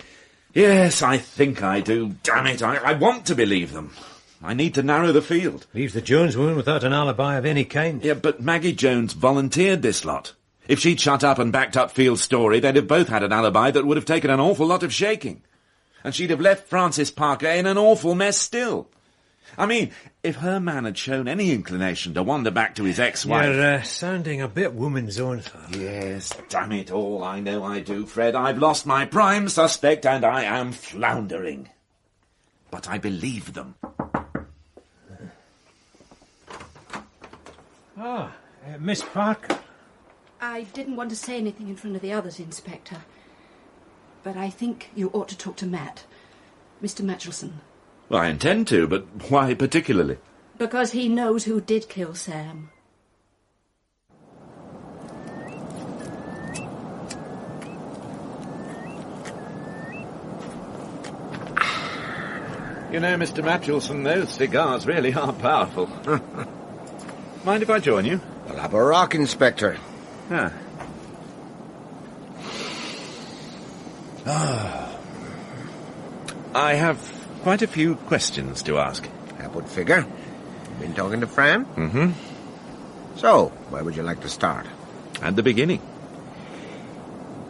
Yes, I think I do. Damn it, I want to believe them. I need to narrow the field. Leaves the Jones woman without an alibi of any kind. Yeah, but Maggie Jones volunteered this lot. If she'd shut up and backed up Field's story, they'd have both had an alibi that would have taken an awful lot of shaking. And she'd have left Francis Parker in an awful mess still. I mean, if her man had shown any inclination to wander back to his ex-wife... You're sounding a bit woman's own, sir. Yes, damn it all, I know I do, Fred. I've lost my prime suspect and I am floundering. But I believe them. Miss Parker. I didn't want to say anything in front of the others, Inspector. But I think you ought to talk to Matt. Mr. Matchelson. Well, I intend to, but why particularly? Because he knows who did kill Sam. You know, Mr. Matulson, those cigars really are powerful. Mind if I join you? We'll have a rock, Inspector. Ah. I have quite a few questions to ask. That would figure. Been talking to Fran? Mm-hmm. So, where would you like to start? At the beginning.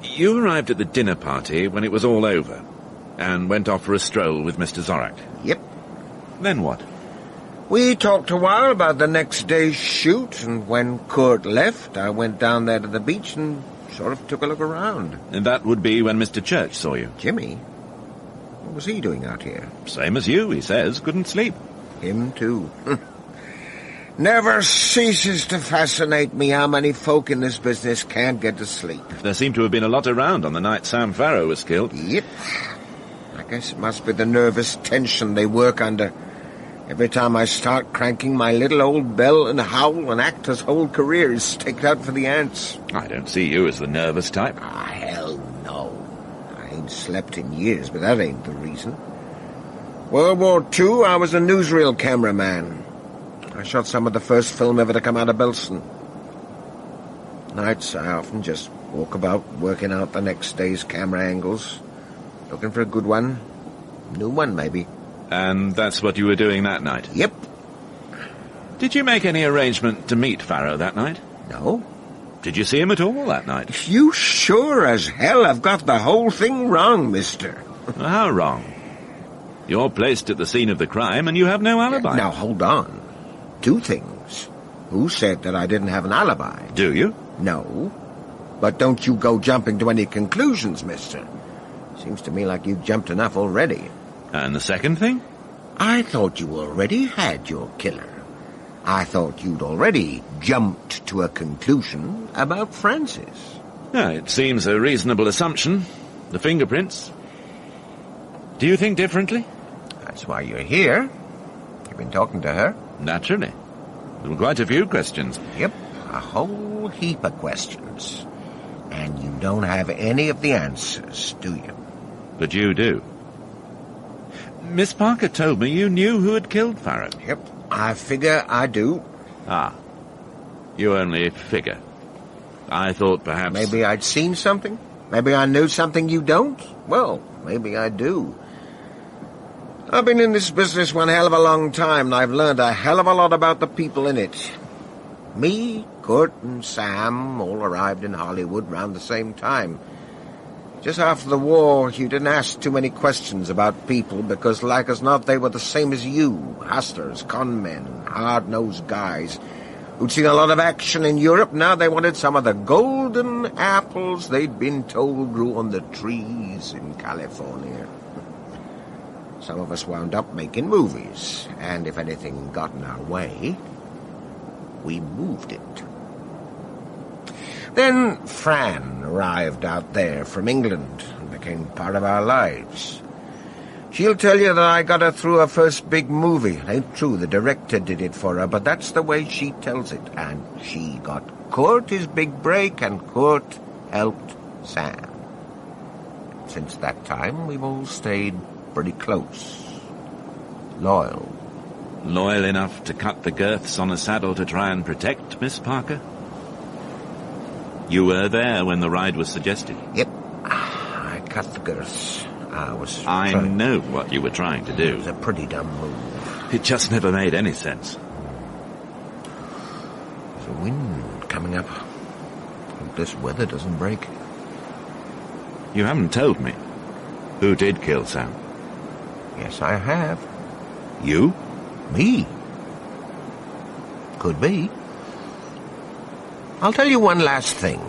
You arrived at the dinner party when it was all over, and went off for a stroll with Mr. Zorak. Yep. Then what? We talked a while about the next day's shoot, and when Kurt left, I went down there to the beach and sort of took a look around. And that would be when Mr. Church saw you? Jimmy? What was he doing out here? Same as you, he says. Couldn't sleep. Him too. Never ceases to fascinate me how many folk in this business can't get to sleep. There seemed to have been a lot around on the night Sam Farrow was killed. Yep. I guess it must be the nervous tension they work under. Every time I start cranking my little old bell and howl, an actor's whole career is staked out for the ants. I don't see you as the nervous type. Ah, hell no. I ain't slept in years, but that ain't the reason. World War II, I was a newsreel cameraman. I shot some of the first film ever to come out of Belsen. Nights, I often just walk about working out the next day's camera angles, looking for a good one. New one, maybe. And that's what you were doing that night? Yep. Did you make any arrangement to meet Farrow that night? No. Did you see him at all that night? You sure as hell have got the whole thing wrong, mister. How wrong? You're placed at the scene of the crime and you have no alibi. Now, hold on. Two things. Who said that I didn't have an alibi? Do you? No. But don't you go jumping to any conclusions, mister. Seems to me like you've jumped enough already. And the second thing? I thought you already had your killer. I thought you'd already jumped to a conclusion about Frances. It seems a reasonable assumption. The fingerprints. Do you think differently? That's why you're here. You've been talking to her. Naturally. There were quite a few questions. Yep, a whole heap of questions. And you don't have any of the answers, do you? But you do. Miss Parker told me you knew who had killed Farrow. Yep, I figure I do. Ah, you only figure. I thought perhaps... Maybe I'd seen something? Maybe I knew something you don't? Well, maybe I do. I've been in this business one hell of a long time, and I've learned a hell of a lot about the people in it. Me, Kurt, and Sam all arrived in Hollywood round the same time. Just after the war, you didn't ask too many questions about people because, like as not, they were the same as you. Hustlers, con men, hard-nosed guys who'd seen a lot of action in Europe. Now they wanted some of the golden apples they'd been told grew on the trees in California. Some of us wound up making movies, and if anything got in our way, we moved it. Then Fran arrived out there from England and became part of our lives. She'll tell you that I got her through her first big movie. It ain't true, the director did it for her, but that's the way she tells it. And she got Kurt his big break, and Kurt helped Sam. Since that time, we've all stayed pretty close. Loyal. Loyal enough to cut the girths on a saddle to try and protect Miss Parker? You were there when the ride was suggested? Yep. I cut the girths. I know what you were trying to do. It was a pretty dumb move. It just never made any sense. There's a wind coming up. Hope this weather doesn't break. You haven't told me. Who did kill Sam? Yes, I have. You? Me? Could be. I'll tell you one last thing.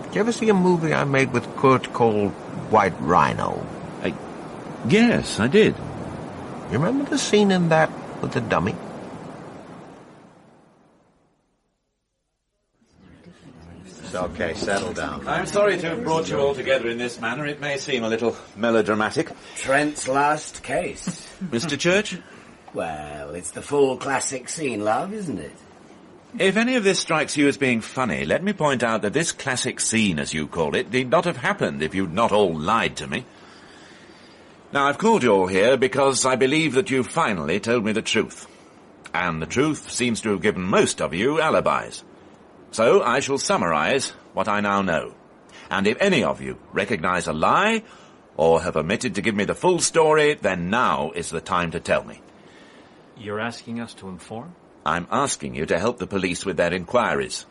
Did you ever see a movie I made with Kurt called White Rhino? Yes, I did. You remember the scene in that with the dummy? It's okay, settle down. I'm sorry to have brought you all together in this manner. It may seem a little melodramatic. Trent's last case. Mr. Church? Well, it's the full classic scene, love, isn't it? If any of this strikes you as being funny, let me point out that this classic scene, as you call it, need not have happened if you'd not all lied to me. Now, I've called you all here because I believe that you finally told me the truth. And the truth seems to have given most of you alibis. So I shall summarize what I now know. And if any of you recognize a lie, or have omitted to give me the full story, then now is the time to tell me. You're asking us to inform? I'm asking you to help the police with their inquiries.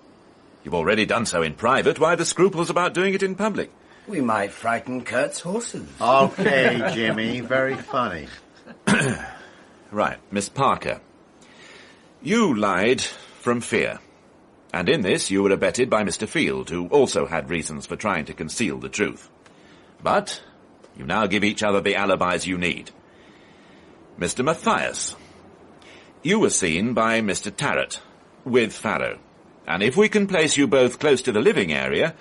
You've already done so in private. Why the scruples about doing it in public? We might frighten Kurt's horses. Okay, Jimmy, very funny. Right, Miss Parker. You lied from fear. And in this you were abetted by Mr. Field, who also had reasons for trying to conceal the truth. But you now give each other the alibis you need. Mr. Matthias, you were seen by Mr. Tarrant with Farrow. And if we can place you both close to the living area,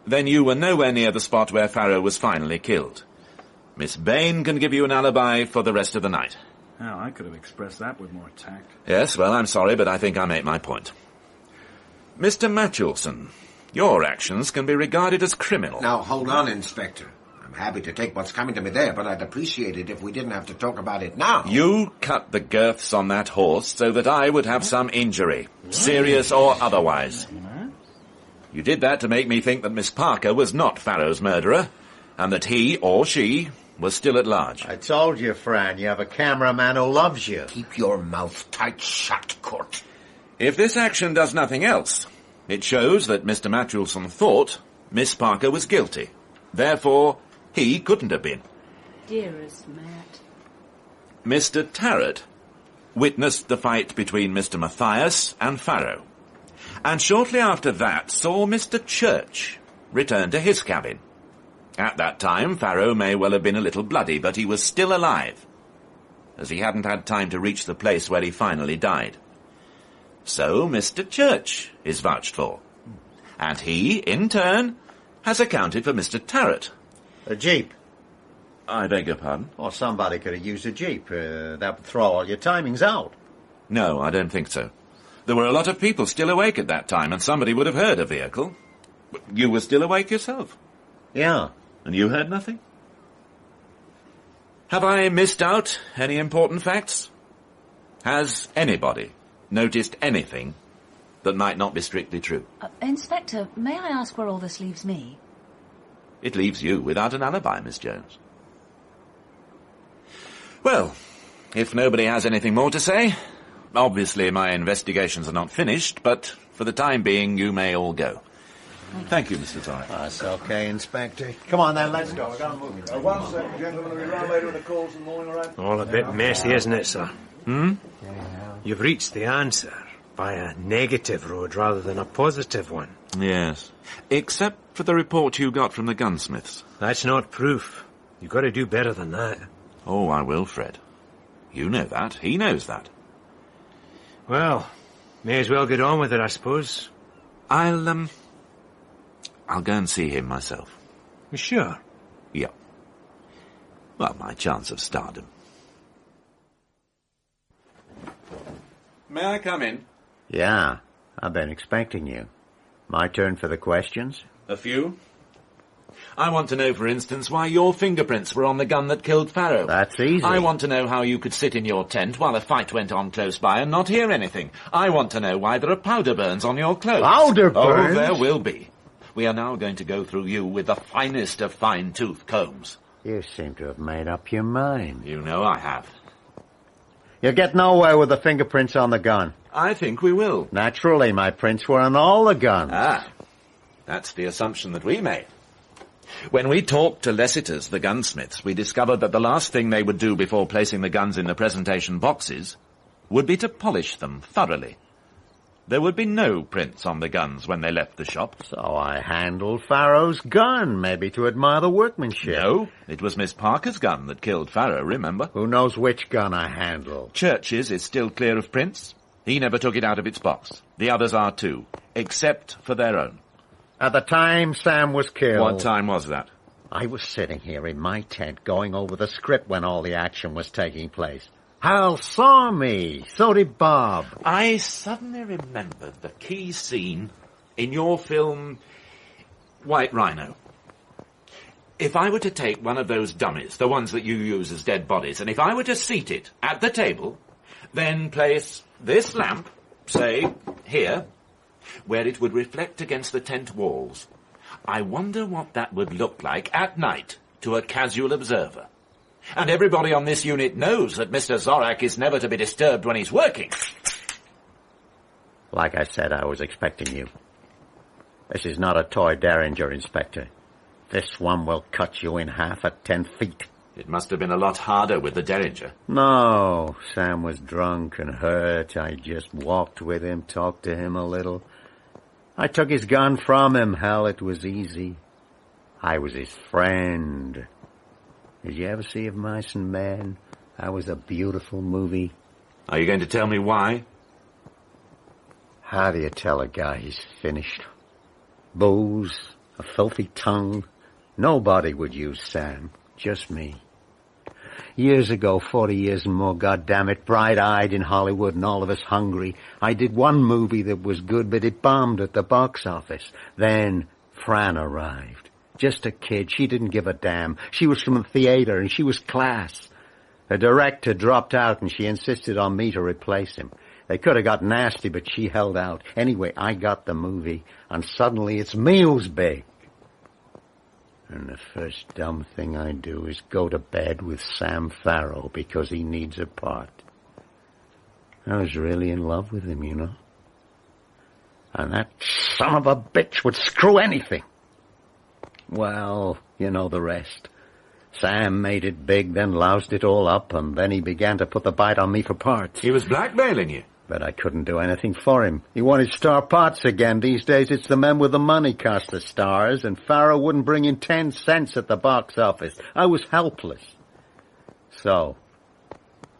then you were nowhere near the spot where Farrow was finally killed. Miss Bain can give you an alibi for the rest of the night. Now, I could have expressed that with more tact. Yes, well, I'm sorry, but I think I make my point. Mr. Matulson, your actions can be regarded as criminal. Now, hold on, Inspector. I'm happy to take what's coming to me there, but I'd appreciate it if we didn't have to talk about it now. You cut the girths on that horse so that I would have some injury, serious or otherwise. You did that to make me think that Miss Parker was not Farrow's murderer, and that he or she was still at large. I told you, Fran, you have a cameraman who loves you. Keep your mouth tight shut, Kurt. If this action does nothing else, it shows that Mr. Matulson thought Miss Parker was guilty. Therefore, he couldn't have been. Dearest Matt. Mr. Tarrant witnessed the fight between Mr. Matthias and Farrow, and shortly after that saw Mr. Church return to his cabin. At that time, Farrow may well have been a little bloody, but he was still alive, as he hadn't had time to reach the place where he finally died. So Mr. Church is vouched for, and he, in turn, has accounted for Mr. Tarrant. A jeep? I beg your pardon? Or somebody could have used a jeep. That would throw all your timings out. No, I don't think so. There were a lot of people still awake at that time, and somebody would have heard a vehicle. You were still awake yourself? Yeah. And you heard nothing? Have I missed out any important facts? Has anybody noticed anything that might not be strictly true? Inspector, may I ask where all this leaves me? It leaves you without an alibi, Miss Jones. Well, if nobody has anything more to say, obviously my investigations are not finished, but for the time being you may all go. Thank you, Mr. Zorich. That's okay, Inspector. Come on then, let's go. We've got to move. 1 second, gentlemen. I'll be round later with the calls in the morning, all right? All a bit messy, isn't it, sir? You've reached the answer by a negative road rather than a positive one. Yes. Except for the report you got from the gunsmiths. That's not proof. You've got to do better than that. Oh, I will, Fred. You know that. He knows that. Well, may as well get on with it, I suppose. I'll go and see him myself. You sure? Yeah. Well, my chance of stardom. May I come in? Yeah, I've been expecting you. My turn for the questions? A few. I want to know, for instance, why your fingerprints were on the gun that killed Farrow. That's easy. I want to know how you could sit in your tent while a fight went on close by and not hear anything. I want to know why there are powder burns on your clothes. Powder burns? Oh, there will be. We are now going to go through you with the finest of fine-tooth combs. You seem to have made up your mind. You know I have. You'll get nowhere with the fingerprints on the gun. I think we will. Naturally, my prints were on all the guns. Ah, that's the assumption that we made. When we talked to Lessiters, the gunsmiths, we discovered that the last thing they would do before placing the guns in the presentation boxes would be to polish them thoroughly. There would be no prints on the guns when they left the shop. So I handled Farrow's gun, maybe to admire the workmanship. No, it was Miss Parker's gun that killed Farrow, remember? Who knows which gun I handled? Church's is still clear of prints. He never took it out of its box. The others are too, except for their own. At the time Sam was killed... What time was that? I was sitting here in my tent going over the script when all the action was taking place. Hal saw me. So did Bob. I suddenly remembered the key scene in your film White Rhino. if I were to take one of those dummies, the ones that you use as dead bodies, and if I were to seat it at the table, then place this lamp, say, here, where it would reflect against the tent walls, I wonder what that would look like at night to a casual observer. And everybody on this unit knows that Mr. Zorak is never to be disturbed when he's working. Like I said, I was expecting you. This is not a toy Derringer, Inspector. This one will cut you in half at 10 feet. It must have been a lot harder with the Derringer. No, Sam was drunk and hurt. I just walked with him, talked to him a little. I took his gun from him. Hell, it was easy. I was his friend. Did you ever see Of Mice and Men? That was a beautiful movie. Are you going to tell me why? How do you tell a guy he's finished? Booze, a filthy tongue. Nobody would use Sam, just me. Years ago, 40 years and more, goddammit, bright-eyed in Hollywood and all of us hungry, I did one movie that was good, but it bombed at the box office. Then Fran arrived. Just a kid. She didn't give a damn. She was from the theater, and she was class. The director dropped out, and she insisted on me to replace him. They could have got nasty, but she held out. Anyway, I got the movie, and suddenly it's me who's big. And the first dumb thing I do is go to bed with Sam Farrow because he needs a part. I was really in love with him, you know. And that son of a bitch would screw anything. Well, you know the rest. Sam made it big, then loused it all up, and then he began to put the bite on me for parts. He was blackmailing you. But I couldn't do anything for him. He wanted star parts again. These days it's the men with the money cast the stars, and Farrow wouldn't bring in 10 cents at the box office. I was helpless. So,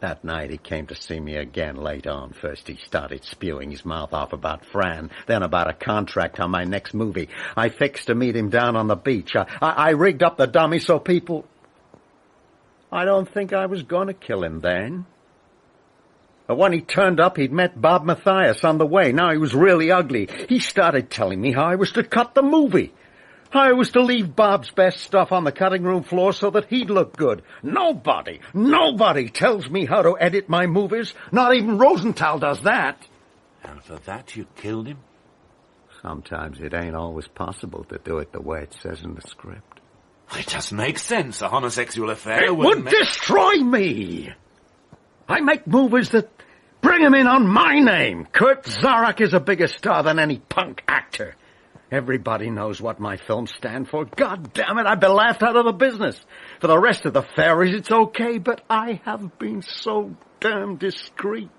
that night he came to see me again late on. First he started spewing his mouth off about Fran, then about a contract on my next movie. I fixed to meet him down on the beach. I rigged up the dummy so people... I don't think I was going to kill him then. But when he turned up, he'd met Bob Mathias on the way. Now he was really ugly. He started telling me how I was to cut the movie. How I was to leave Bob's best stuff on the cutting room floor so that he'd look good. Nobody tells me how to edit my movies. Not even Rosenthal does that. And for that you killed him? Sometimes it ain't always possible to do it the way it says in the script. It doesn't make sense. A homosexual affair It would destroy me. I make movies that bring him in on my name. Kurt Zorak is a bigger star than any punk actor. Everybody knows what my films stand for. God damn it, I've been laughed out of the business. For the rest of the fairies, it's okay, but I have been so damn discreet.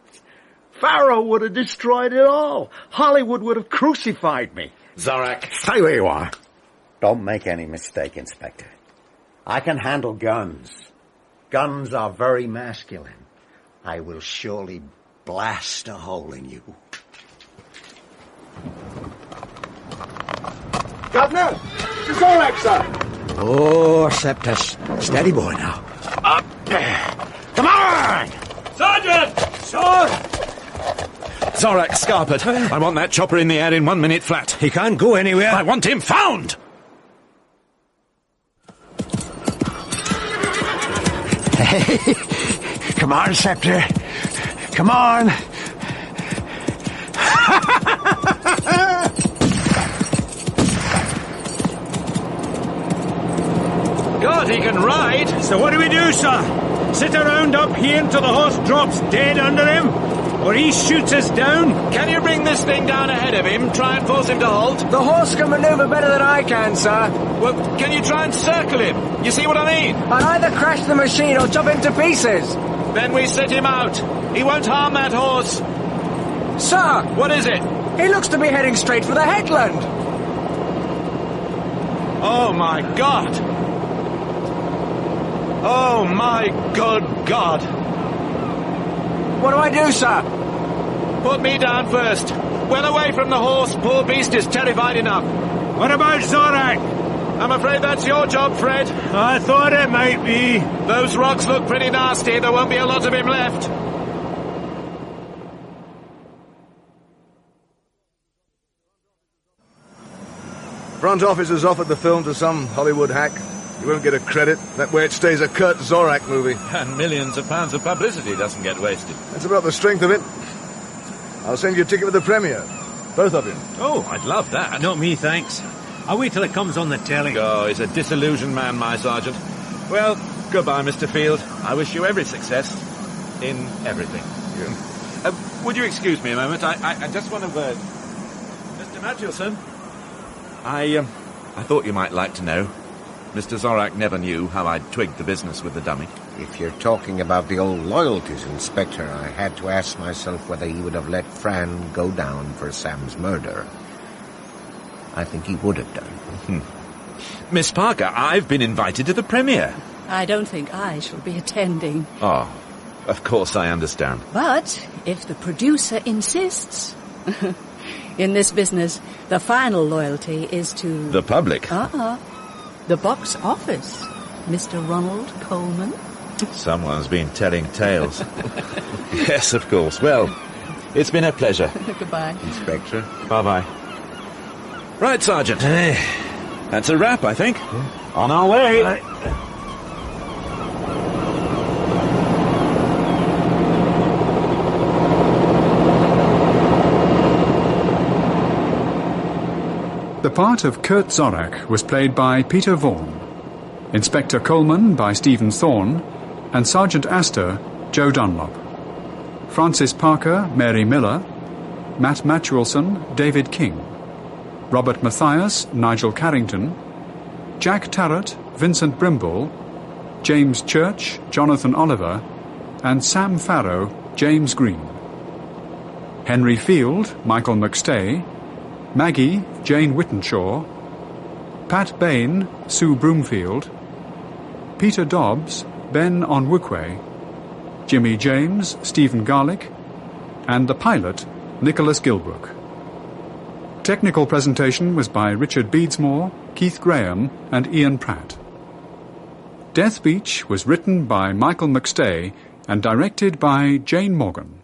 Farrow would have destroyed it all. Hollywood would have crucified me. Zorak. Stay where you are. Don't make any mistake, Inspector. I can handle guns. Guns are very masculine. I will surely blast a hole in you. Governor! It's Zorak, sir! Oh, Septus. Steady boy now. Up there. Come on! Sergeant! Sir! Zorak Scarpet. I want that chopper in the air in 1 minute flat. He can't go anywhere. I want him found! Hey, come on, Scepter. Come on. God, he can ride! So what do we do, sir? Sit around up here until the horse drops dead under him? Or he shoots us down? Can you bring this thing down ahead of him? Try and force him to halt? The horse can manoeuvre better than I can, sir. Well, can you try and circle him? You see what I mean? I'll either crash the machine or chop him to pieces. Then we set him out. He won't harm that horse. Sir! What is it? He looks to be heading straight for the headland. Oh, my God. Oh, my good God. What do I do, sir? Put me down first. Well away from the horse. Poor beast is terrified enough. What about Zorak? I'm afraid that's your job, Fred. I thought it might be. Those rocks look pretty nasty. There won't be a lot of him left. Front office has offered the film to some Hollywood hack. You won't get a credit. That way it stays a Kurt Zorak movie. And millions of pounds of publicity doesn't get wasted. That's about the strength of it. I'll send you a ticket with the premiere. Both of you. Oh, I'd love that. Not me, thanks. I'll wait till it comes on the telly. Oh, he's a disillusioned man, my sergeant. Well, goodbye, Mr. Field. I wish you every success in everything. Yeah. Would you excuse me a moment? I just want a word. Mr. Matthewson, I thought you might like to know. Mr. Zorak never knew how I'd twigged the business with the dummy. If you're talking about the old loyalties, Inspector, I had to ask myself whether he would have let Fran go down for Sam's murder. I think he would have done. Miss Parker, I've been invited to the premiere. I don't think I shall be attending. Oh, of course I understand. But if the producer insists... In this business, the final loyalty is to... The public? The box office, Mr. Ronald Coleman. Someone's been telling tales. Yes, of course. Well, it's been a pleasure. Goodbye. Inspector. Bye-bye. Right, Sergeant. That's a wrap, I think. On our way. The part of Kurt Zorak was played by Peter Vaughan, Inspector Coleman by Stephen Thorne, and Sergeant Astor, Joe Dunlop. Francis Parker, Mary Miller, Matt Matchwilson, David King, Robert Mathias, Nigel Carrington, Jack Tarrant, Vincent Brimble, James Church, Jonathan Oliver, and Sam Farrow, James Green. Henry Field, Michael McStay, Maggie, Jane Whittenshaw, Pat Bain, Sue Broomfield, Peter Dobbs, Ben Onwukwe, Jimmy James, Stephen Garlick, and the pilot, Nicholas Gilbrook. Technical presentation was by Richard Beadsmore, Keith Graham, and Ian Pratt. Death Beach was written by Michael McStay and directed by Jane Morgan.